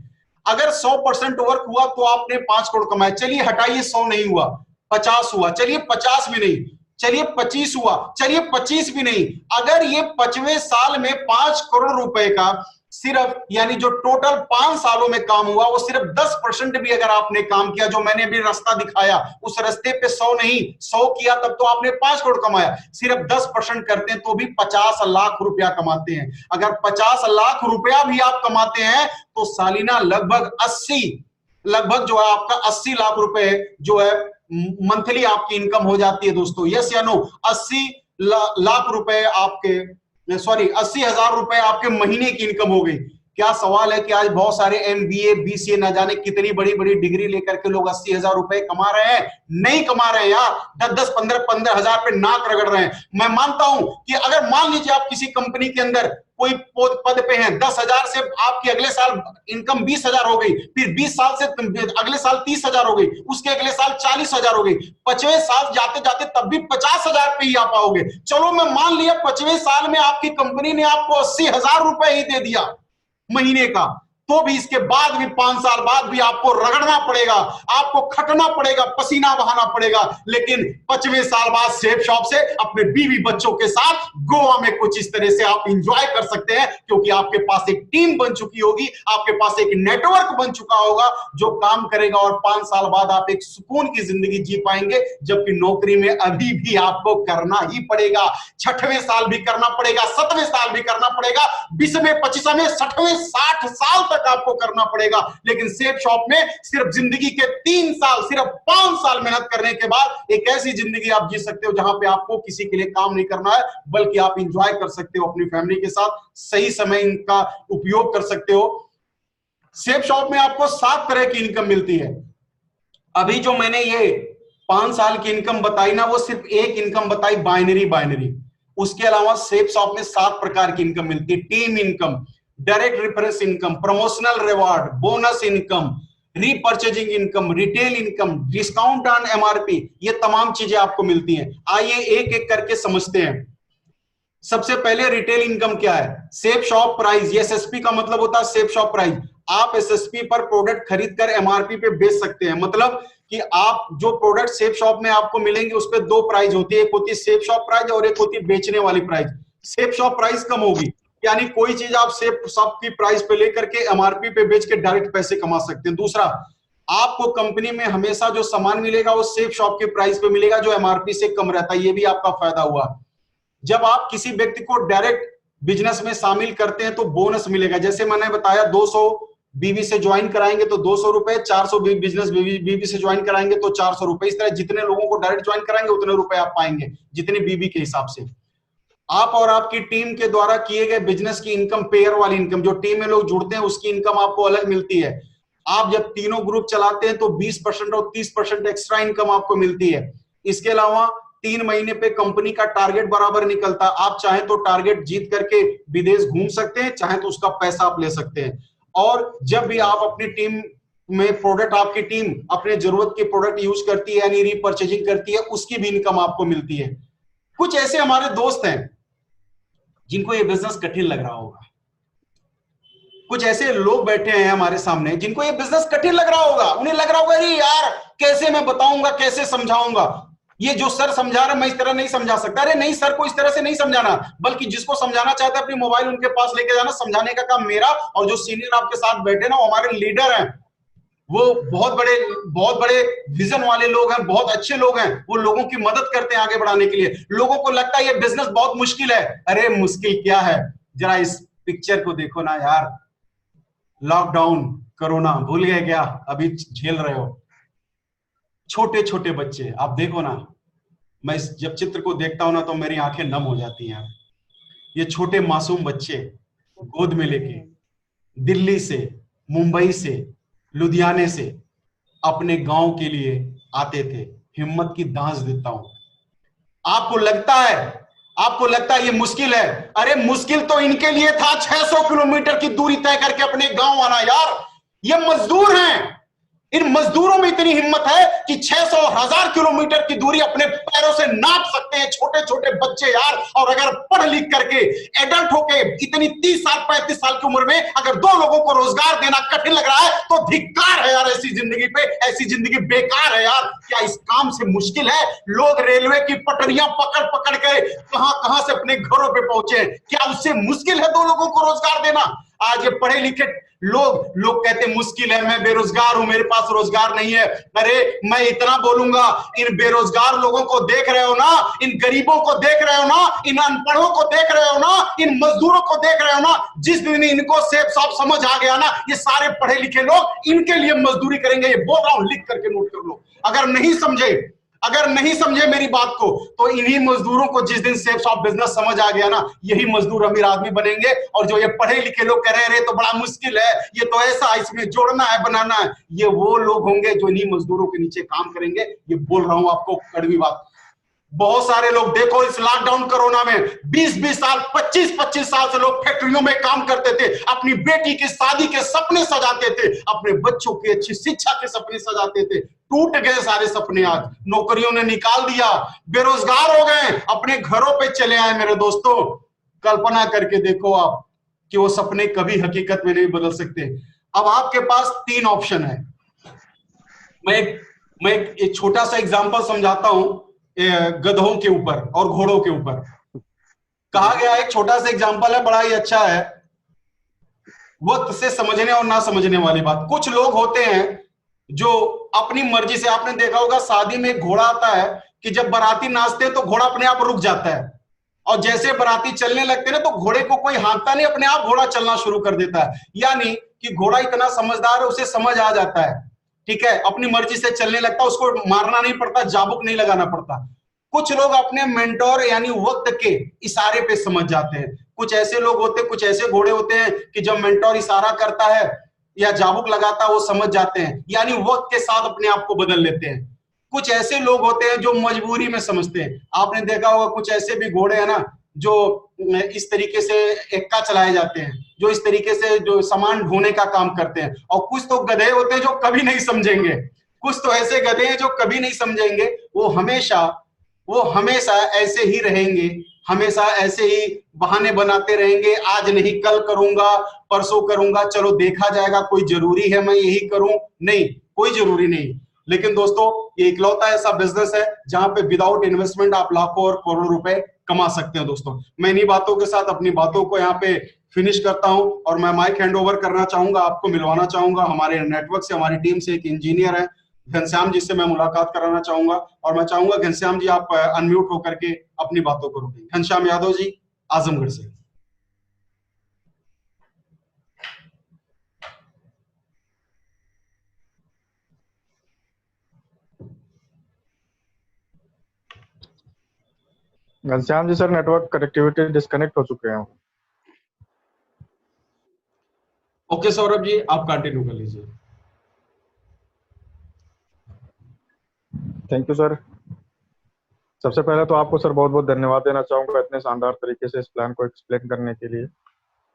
अगर 100% वर्क हुआ तो आपने 5 करोड़ कमाए। चलिए हटाइए 100 नहीं हुआ, 50 हुआ, चलिए 50 भी नहीं, चलिए 25 हुआ, चलिए 25 भी नहीं। अगर ये 5वें साल में 5 करोड़ रुपए का सिर्फ, यानी जो टोटल 5 सालों में काम हुआ वो सिर्फ 10% भी अगर आपने काम किया, जो मैंने भी रास्ता दिखाया उस रास्ते पे 100 नहीं 100 किया तब तो आपने 5 करोड़ कमाया। सिर्फ 10% करते हैं तो भी 50 लाख रुपया कमाते हैं। अगर 50 लाख रुपया भी आप कमाते हैं तो सालिना लगभग 80, लगभग जो है आपका 80 लाख रुपए जो है मंथली आपकी इनकम हो जाती है दोस्तों। यस या नो? 80 लाख रुपए आपके, सॉरी 80,000 रुपए आपके महीने की इनकम हो गई। क्या सवाल है कि आज बहुत सारे MBA BCA न जाने कितनी बड़ी बड़ी डिग्री लेकर के लोग 80,000 रुपए कमा रहे हैं? नहीं कमा रहे हैं यार, 10-10 15-15 हजार पे नाक रगड़ रहे हैं। मैं मानता हूं कि अगर मान लीजिए आप किसी कंपनी के अंदर कोई पद पे हैं, 10,000 से आपकी अगले साल इनकम 20,000 हो गई, फिर 20 साल से अगले साल 30,000 हो गई, उसके अगले साल 40,000 हो गई, 5वें साल जाते जाते तब भी 50,000 पे ही आ पाओगे। चलो मैं मान लिया 5वें साल में आपकी कंपनी ने आपको 80,000 रुपए ही दे दिया महीने का, तो भी इसके बाद भी 5 साल बाद भी आपको रगड़ना पड़ेगा, आपको खटना पड़ेगा, पसीना बहाना पड़ेगा। लेकिन 5वें साल बाद सेफ शॉप से अपने बीवी बच्चों के साथ गोवा में कुछ इस तरह से आप इंजॉय कर सकते हैं, क्योंकि आपके पास एक टीम बन चुकी होगी, आपके पास एक नेटवर्क बन चुका होगा जो काम करेगा, और 5 साल बाद आप एक सुकून की जिंदगी जी पाएंगे। जबकि नौकरी में अभी भी आपको करना ही पड़ेगा, 6वें साल भी करना पड़ेगा, 7वें साल भी करना पड़ेगा, 20वें 25वें 60वें 60 साल तक आपको करना पड़ेगा। लेकिन सेफ शॉप में सिर्फ जिंदगी के 3 साल, सिर्फ 5 साल मेहनत करने के बाद एक ऐसी जिंदगी आप जी सकते हो जहां पे आपको किसी के लिए काम नहीं करना है, बल्कि आप इंजॉय कर सकते हो अपनी फैमिली के साथ, सही समय इनका उपयोग कर सकते हो। सेफ शॉप में आपको 7 तरह की इनकम मिलती है। अभी जो मैंने ये 5 साल की इनकम बताई ना, वो सिर्फ एक इनकम बताई, बाइनरी। उसके अलावा सेफ शॉप में 7 प्रकार की इनकम मिलती है। Team income, direct reference income, promotional reward, bonus income, repurchasing income, retail income, discount on MRP, ये तमाम चीजें आपको मिलती हैं। आइए एक एक करके समझते हैं। सबसे पहले रिटेल इनकम क्या है? सेफ शॉप प्राइस, ये SSP का मतलब होता है सेफ शॉप प्राइस। आप SSP पर प्रोडक्ट खरीद कर MRP पे बेच सकते हैं। मतलब कि आप जो प्रोडक्ट सेफ शॉप में आपको मिलेंगे उस पर 2 प्राइस होती है, एक होती है सेफ शॉप प्राइस और एक होती है बेचने वाली प्राइस। सेफ शॉप प्राइस कम होगी, यानी कोई चीज आप सेफ शॉप की प्राइस पे लेकर के MRP पे बेच के डायरेक्ट पैसे कमा सकते हैं। दूसरा, आपको कंपनी में हमेशा जो सामान मिलेगा वो सेफ शॉप के प्राइस पे मिलेगा, जो MRP से कम रहता है। ये भी आपका फायदा हुआ। जब आप किसी व्यक्ति को डायरेक्ट बिजनेस में शामिल करते हैं तो बोनस मिलेगा। जैसे मैंने बताया 200 बीवी से ज्वाइन कराएंगे तो 200 रुपए, 400 बिजनेस बीवी से ज्वाइन कराएंगे तो 400 रुपए। इस तरह जितने लोगों को डायरेक्ट ज्वाइन कराएंगे उतने रुपए आप पाएंगे, जितनी बीवी के हिसाब से। आप और आपकी टीम के द्वारा किए गए बिजनेस की इनकम, पेयर वाली इनकम, जो टीम में लोग जुड़ते हैं उसकी इनकम आपको अलग मिलती है। आप जब तीनों ग्रुप चलाते हैं तो 20% और 30% एक्स्ट्रा इनकम आपको मिलती है। इसके अलावा 3 महीने पे कंपनी का टारगेट बराबर निकलता है। आप चाहें तो टारगेट जीत करके विदेश घूम सकते हैं, चाहें तो उसका पैसा आप ले सकते हैं। और जब भी आप अपनी टीम में प्रोडक्ट, आपकी टीम अपने जरूरत के प्रोडक्ट यूज करती है यानी रीपर्चेजिंग करती है, उसकी भी इनकम आपको मिलती है। कुछ ऐसे हमारे दोस्त हैं जिनको ये बिजनेस कठिन लग रहा होगा, कुछ ऐसे लोग बैठे हैं हमारे सामने जिनको ये बिजनेस कठिन लग रहा होगा, उन्हें लग रहा होगा अरे यार कैसे मैं बताऊंगा, कैसे समझाऊंगा, ये जो सर समझा रहे मैं इस तरह नहीं समझा सकता। अरे नहीं, सर को इस तरह से नहीं समझाना, बल्कि जिसको समझाना चाहते हैं अपनी मोबाइल उनके पास लेके जाना, समझाने का काम मेरा। और जो सीनियर आपके साथ बैठे ना वो हमारे लीडर हैं, वो बहुत बड़े विजन वाले लोग हैं, बहुत अच्छे लोग हैं, वो लोगों की मदद करते हैं आगे बढ़ाने के लिए। लोगों को लगता है ये बिजनेस बहुत मुश्किल है, अरे मुश्किल क्या है, जरा इस पिक्चर को देखो ना यार, लॉकडाउन कोरोना भूल गए क्या, अभी झेल रहे हो। छोटे छोटे बच्चे आप देखो ना, मैं जब चित्र को देखता हूं ना तो मेरी आंखें नम हो जाती हैं। ये छोटे मासूम बच्चे गोद में लेके दिल्ली से, मुंबई से, लुधियाने से अपने गांव के लिए आते थे। हिम्मत की दांस देता हूं। आपको लगता है ये मुश्किल है, अरे मुश्किल तो इनके लिए था 600 किलोमीटर की दूरी तय करके अपने गांव आना यार। ये मजदूर हैं, इन मजदूरों में इतनी हिम्मत है कि 600 1000 किलोमीटर की दूरी अपने पैरों से नाप सकते हैं छोटे छोटे बच्चे यार। और अगर पढ़ लिख करके एडल्ट होके इतनी 30 साल 35 साल की उम्र में अगर 2 लोगों को रोजगार देना कठिन लग रहा है तो धिक्कार है यार ऐसी जिंदगी पे। ऐसी जिंदगी बेकार है यार। क्या इस काम से मुश्किल है? लोग रेलवे की पटरियां पकड़ पकड़ के कहां कहां से अपने घरों पे पहुंचे, क्या उससे मुश्किल है 2 लोगों को रोजगार देना? आज ये पढ़े लिखे लोग कहते मुश्किल है, मैं बेरोजगार हूं, मेरे पास रोजगार नहीं है। अरे मैं इतना बोलूंगा, इन बेरोजगार लोगों को देख रहे हो ना, इन गरीबों को देख रहे हो ना, इन अनपढ़ों को देख रहे हो ना, इन मजदूरों को देख रहे हो ना, जिस दिन इनको सेफ साफ समझ आ गया ना, ये सारे पढ़े लिखे लोग इनके लिए मजदूरी करेंगे। ये बोल रहा हूं, लिख करके नोट कर लो। अगर नहीं समझे मेरी बात को तो इन्हीं मजदूरों को जिस दिन सेफ शॉप बिजनेस समझ आ गया ना, यही मजदूर अमीर आदमी बनेंगे। और जो ये पढ़े लिखे लोग कह रहे हैं तो बड़ा मुश्किल है, ये तो ऐसा, इसमें जोड़ना है बनाना है, ये वो लोग होंगे जो इन्हीं मजदूरों के नीचे काम करेंगे। ये बोल रहा हूं आपको कड़वी बात। बहुत सारे लोग देखो इस लॉकडाउन कोरोना में 20-20 साल 25-25 साल से लोग फैक्ट्रियों में काम करते थे, अपनी बेटी की शादी के सपने सजाते थे, अपने बच्चों की अच्छी शिक्षा के सपने सजाते थे। टूट गए सारे सपने, आज नौकरियों ने निकाल दिया, बेरोजगार हो गए, अपने घरों पे चले आए। मेरे दोस्तों कल्पना करके देखो आप कि वो सपने कभी हकीकत में नहीं बदल सकते। अब आपके पास 3 ऑप्शन है। मैं एक छोटा सा एग्जांपल समझाता हूं गधों के ऊपर और घोड़ों के ऊपर। कहा गया एक छोटा सा एग्जांपल है, बड़ा ही अच्छा है, वक्त से समझने और ना समझने वाली बात। कुछ लोग होते हैं जो अपनी मर्जी से, आपने देखा होगा शादी में एक घोड़ा आता है कि जब बाराती नाचते हैं तो घोड़ा अपने आप रुक जाता है, और जैसे बाराती चलने लगते हैं ना तो घोड़े को कोई हाँकता नहीं, अपने आप घोड़ा चलना शुरू कर देता है। यानी कि घोड़ा इतना समझदार है, उसे समझ आ जाता है, ठीक है, अपनी मर्जी से चलने लगता है, उसको मारना नहीं पड़ता, जाबुक नहीं लगाना पड़ता। कुछ लोग अपने मेंटोर यानी वक्त के इशारे पे समझ जाते हैं। कुछ ऐसे लोग होते हैं, कुछ ऐसे घोड़े होते हैं कि जब मेंटोर इशारा करता है या जाबुक लगाता है वो समझ जाते हैं, यानी वक्त के साथ अपने आप को बदल लेते हैं। कुछ ऐसे लोग होते हैं जो मजबूरी में समझते हैं। आपने देखा होगा कुछ ऐसे भी घोड़े हैं ना जो इस तरीके से एक्का चलाए जाते हैं, जो इस तरीके से जो सामान ढोने का काम करते हैं। और कुछ तो गधे होते हैं जो कभी नहीं समझेंगे, कुछ तो ऐसे गधे हैं जो कभी नहीं समझेंगे। वो हमेशा ऐसे ही रहेंगे, हमेशा ऐसे ही बहाने बनाते रहेंगे, आज नहीं कल करूंगा, परसों करूंगा, चलो देखा जाएगा, कोई जरूरी है मैं यही करूं? नहीं, कोई जरूरी नहीं। लेकिन दोस्तों ये इकलौता ऐसा बिजनेस है जहां पे विदाउट इन्वेस्टमेंट आप लाखों और करोड़ों रुपए कमा सकते हैं। दोस्तों मैं इन्हीं बातों के साथ अपनी बातों को यहाँ पे फिनिश करता हूं और मैं माइक हैंड ओवर करना चाहूंगा, आपको मिलवाना चाहूंगा हमारे नेटवर्क से, हमारी टीम से एक इंजीनियर है घनश्याम जी से मैं मुलाकात कराना चाहूंगा। और मैं चाहूंगा घनश्याम जी आप अनम्यूट होकर के अपनी बातों को रोकें। घनश्याम यादव जी आजमगढ़ से। Ghanshyam ji sir network connectivity disconnect हो चुके हैं। ओके सौरभ जी आप कंटिन्यू कर लीजिए। Thank you sir. सबसे पहले तो आपको सर बहुत बहुत धन्यवाद देना चाहूंगा इतने शानदार तरीके से इस प्लान को एक्सप्लेन करने के लिए।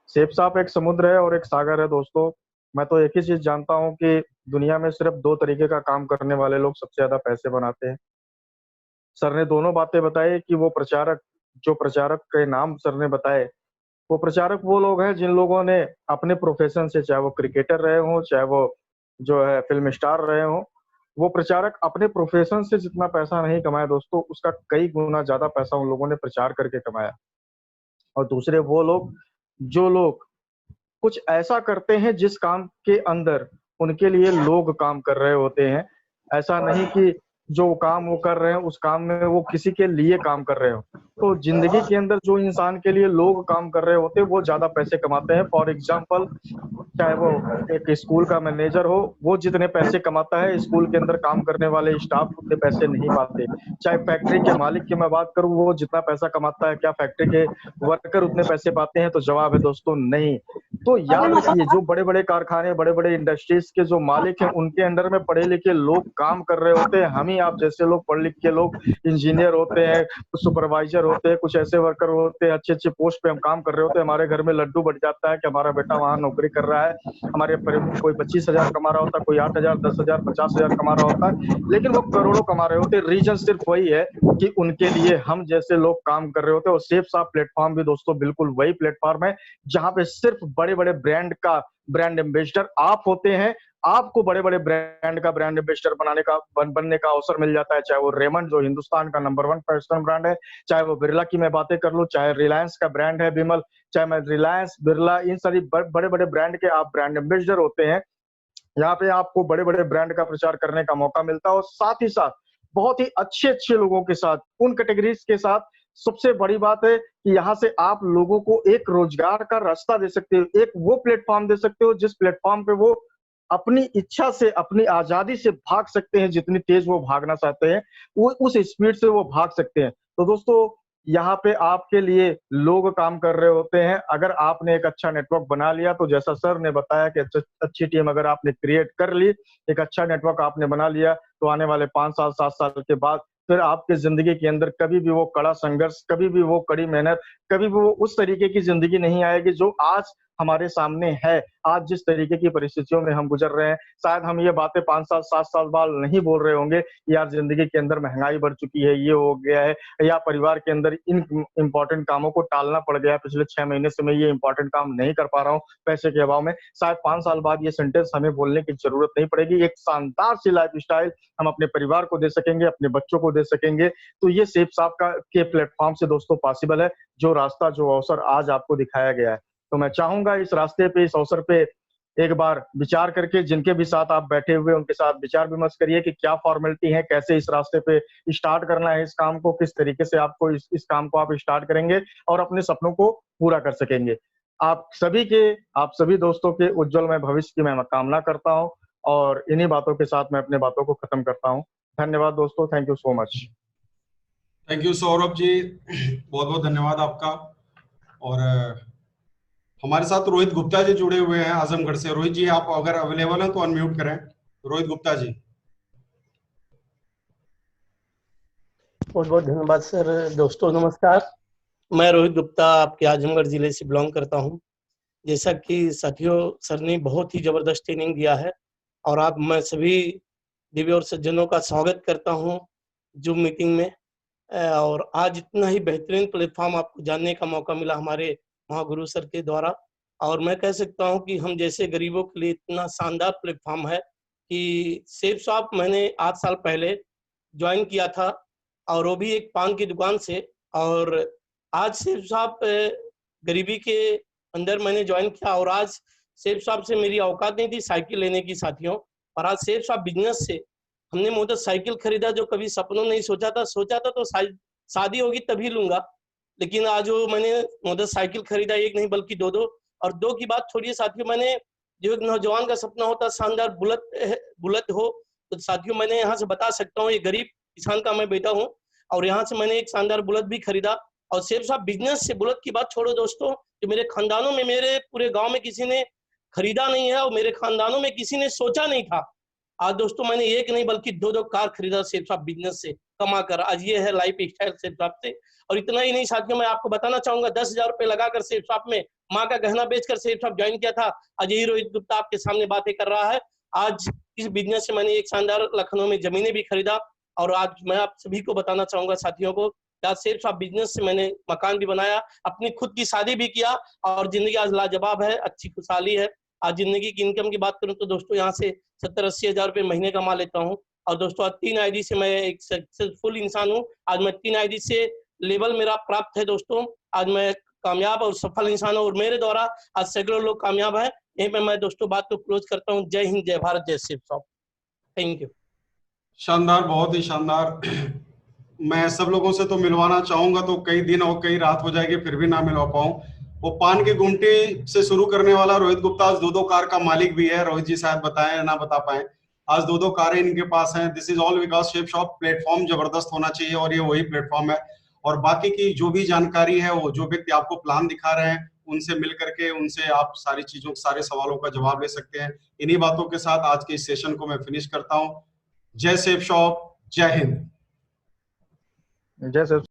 सेफ साफ एक समुद्र है और एक सागर है दोस्तों। मैं तो एक ही चीज जानता हूँ कि दुनिया में सिर्फ 2 तरीके का काम करने वाले लोग सबसे ज्यादा पैसे बनाते हैं। सर ने दोनों बातें बताई कि वो प्रचारक, जो प्रचारक के नाम सर ने बताए वो प्रचारक वो लोग हैं जिन लोगों ने अपने प्रोफेशन से, चाहे वो क्रिकेटर रहे हों, चाहे वो जो है फिल्म स्टार रहे हों, वो प्रचारक अपने प्रोफेशन से जितना पैसा नहीं कमाया दोस्तों, उसका कई गुना ज्यादा पैसा उन लोगों ने प्रचार करके कमाया। और दूसरे वो लोग जो लोग कुछ ऐसा करते हैं जिस काम के अंदर उनके लिए लोग काम कर रहे होते हैं। ऐसा नहीं कि जो काम वो कर रहे हैं उस काम में वो किसी के लिए काम कर रहे हो। तो जिंदगी के अंदर जो इंसान के लिए लोग काम कर रहे होते हैं वो ज्यादा पैसे कमाते हैं। फॉर एग्जाम्पल, चाहे वो एक स्कूल का मैनेजर हो, वो जितने पैसे कमाता है स्कूल के अंदर काम करने वाले स्टाफ उतने पैसे नहीं पाते। चाहे फैक्ट्री के मालिक की मैं बात करूं, वो जितना पैसा कमाता है, क्या फैक्ट्री के वर्कर उतने पैसे पाते हैं? तो जवाब है दोस्तों नहीं। तो याद रखिए, जो बड़े बड़े कारखाने, बड़े बड़े इंडस्ट्रीज के जो मालिक हैं, उनके अंडर में पढ़े लिखे लोग काम कर रहे होते हैं। हम ही आप जैसे लोग पढ़ लिख के लोग इंजीनियर होते हैं, कुछ सुपरवाइजर होते हैं, कुछ ऐसे वर्कर होते हैं, अच्छे अच्छे पोस्ट पे हम काम कर रहे होते हैं। हमारे घर में लड्डू बढ़ जाता है कि हमारा बेटा वहां नौकरी कर रहा है। हमारे कोई 25,000 कमा रहा होता है, कोई 8,000, 10,000, 50,000 कमा रहा होता है, लेकिन वो करोड़ों कमा रहे होते हैं। रीजन सिर्फ वही है कि उनके लिए हम जैसे लोग काम कर रहे होते हैं। और सेफ साफ प्लेटफॉर्म भी दोस्तों बिल्कुल वही प्लेटफॉर्म है जहां पे सिर्फ बड़े बड़े ब्रांड का ब्रांड एम्बेसडर आप होते हैं। आपको बड़े बड़े ब्रांड का ब्रांड एम्बेसडर बनने का अवसर मिल जाता है। चाहे वो रेमंड जो हिंदुस्तान का नंबर 1 फैशन ब्रांड है, चाहे वो बिरला की मैं बातें कर लूं, चाहे रिलायंस का ब्रांड है विमल, चाहे मैं रिलायंस, बिरला, इन सारी बड़े बड़े ब्रांड के आप ब्रांड एम्बेसडर होते हैं। यहाँ पे आपको बड़े बड़े ब्रांड का प्रचार करने का मौका मिलता है और साथ ही साथ बहुत ही अच्छे अच्छे लोगों के साथ, उन कैटेगरीज के साथ। सबसे बड़ी बात है कि यहाँ से आप लोगों को एक रोजगार का रास्ता दे सकते हो, एक वो प्लेटफॉर्म दे सकते हो जिस प्लेटफॉर्म पे वो अपनी इच्छा से, अपनी आजादी से भाग सकते हैं। जितनी तेज वो भागना चाहते हैं, वो उस स्पीड से वो भाग सकते हैं। तो दोस्तों, यहाँ पे आपके लिए लोग काम कर रहे होते हैं। अगर आपने एक अच्छा नेटवर्क बना लिया, तो जैसा सर ने बताया कि अच्छी टीम अगर आपने क्रिएट कर ली, एक अच्छा नेटवर्क आपने बना लिया, तो आने वाले 5 साल 7 साल के बाद फिर आपके जिंदगी के अंदर कभी भी वो कड़ा संघर्ष, कभी भी वो कड़ी मेहनत, कभी भी वो उस तरीके की जिंदगी नहीं आएगी जो आज हमारे सामने है। आज जिस तरीके की परिस्थितियों में हम गुजर रहे हैं, शायद हम ये बातें 5 साल 7 साल बाद नहीं बोल रहे होंगे, यार जिंदगी के अंदर महंगाई बढ़ चुकी है, ये हो गया है, या परिवार के अंदर इन इंपॉर्टेंट कामों को टालना पड़ गया, पिछले 6 महीने से मैं ये इंपॉर्टेंट काम नहीं कर पा रहा हूँ पैसे के अभाव में। शायद 5 साल बाद ये सेंटेंस हमें बोलने की जरूरत नहीं पड़ेगी। एक शानदार सी लाइफ स्टाइल हम अपने परिवार को दे सकेंगे, अपने बच्चों को दे सकेंगे। तो ये सेफ साफ के प्लेटफॉर्म से दोस्तों पॉसिबल है, जो रास्ता, जो अवसर आज आपको दिखाया गया है। तो मैं चाहूंगा इस रास्ते पे, इस अवसर पे एक बार विचार करके, जिनके भी साथ आप बैठे हुए उनके साथ विचार विमर्श करिए कि क्या फॉर्मेलिटी है, कैसे इस रास्ते पे स्टार्ट करना है इस काम को, किस तरीके से आपको इस काम को आप स्टार्ट करेंगे और अपने सपनों को पूरा कर सकेंगे। आप सभी दोस्तों के उज्जवल में भविष्य की मैं कामना करता हूँ और इन्हीं बातों के साथ मैं अपने बातों को खत्म करता हूँ। धन्यवाद दोस्तों, thank you so much. Thank you Saurabh ji, बहुत बहुत धन्यवाद आपका। और हमारे साथ रोहित गुप्ता जी जुड़े हुए हैं आजमगढ़ से। रोहित जी, आप अगर अवेलेबल हैं तो अनम्यूट करें। रोहित गुप्ता जी। बहुत बहुत धन्यवाद सर। दोस्तों नमस्कार, मैं रोहित गुप्ता आपके आजमगढ़ जिले से बिलोंग करता हूं। जैसा कि साथियों, सर ने बहुत ही जबरदस्त ट्रेनिंग दिया है और आप मैं सभी दिव्य और सज्जनों का स्वागत करता हूं जूम मीटिंग में। और आज इतना ही बेहतरीन प्लेटफॉर्म आपको जानने का मौका मिला हमारे महागुरु सर के द्वारा। और मैं कह सकता हूं कि हम जैसे गरीबों के लिए इतना शानदार प्लेटफॉर्म है कि सेफ शॉप मैंने 8 साल पहले ज्वाइन किया था, और वो भी एक पान की दुकान से। और आज सेफ शॉप गरीबी के अंदर मैंने ज्वाइन किया, और आज सेफ शॉप से मेरी औकात नहीं थी साइकिल लेने की साथियों, और आज सेफ शॉप बिजनेस से हमने मोटरसाइकिल खरीदा जो कभी सपनों नहीं सोचा था तो शादी होगी तभी लूंगा। लेकिन आज वो मैंने मोटरसाइकिल खरीदा, एक नहीं बल्कि 2। और 2 की बात छोड़िए साथियों, मैंने जो एक नौजवान का सपना होता शानदार बुलेट हो, तो साथियों मैंने यहाँ से बता सकता हूँ, ये गरीब किसान का मैं बेटा हूँ और यहाँ से मैंने एक शानदार बुलेट भी खरीदा। और सेफ शॉप बिजनेस से, बुलेट की बात छोड़ो दोस्तों, जो मेरे खानदानों में, मेरे पूरे गांव में किसी ने खरीदा नहीं है और मेरे खानदानों में किसी ने सोचा नहीं था। आज दोस्तों मैंने एक नहीं बल्कि 2 कार खरीदा सेफ शॉप बिजनेस से कमा कर। आज ये है लाइफ स्टाइल सेफ शॉप से। और इतना ही नहीं साथियों, मैं आपको बताना चाहूंगा 10,000 रुपए लगाकर सेफ शॉप में माँ का गहना बेचकर सेफ शॉप ज्वाइन किया था। आज यही रोहित गुप्ता आपके सामने बातें कर रहा है। आज इस बिजनेस से मैंने एक शानदार लखनऊ में जमीनें भी खरीदा। और आज मैं आप सभी को बताना चाहूंगा साथियों को, आज सेफ शॉप बिजनेस से मैंने मकान भी बनाया, अपनी खुद की शादी भी किया और जिंदगी आज लाजवाब है, अच्छी खुशहाली है। आज जिंदगी की इनकम की बात करूं तो दोस्तों यहाँ से 70-80 हजार रुपये महीने कमा लेता हूँ। और दोस्तों आज 3 आईडी से मैं एक सक्सेसफुल इंसान हूँ। आज मैं 3 आईडी से लेवल मेरा प्राप्त है दोस्तों। आज मैं कामयाब और सफल इंसान हूँ और मेरे द्वारा आज सैकड़ों लोग कामयाब हैं। यहीं पे मैं दोस्तों बात को क्लोज करता हूँ। जय हिंद, जय भारत, जय सेफ शॉप। Thank you. शानदार, बहुत ही शानदार। मैं सब लोगों से तो मिलवाना चाहूंगा तो कई दिन और कई रात हो जाएगी, फिर भी ना मिलवा पाऊं। वो पान की गुमटी से शुरू करने वाला रोहित गुप्ता आज 2-2 कार का मालिक भी है। रोहित जी शायद बताएं या ना बता पाए, आज 2-2 कारें इनके पास हैं। This is all because safe shop platform जबरदस्त होना चाहिए और ये वही प्लेटफॉर्म है। और बाकी की जो भी जानकारी है, वो जो व्यक्ति आपको प्लान दिखा रहे हैं उनसे मिल करके उनसे आप सारी चीजों, सारे सवालों का जवाब ले सकते हैं। इन्हीं बातों के साथ आज के इस सेशन को मैं फिनिश करता हूं। जय सेफ शॉप, जय हिंद। जय सेफ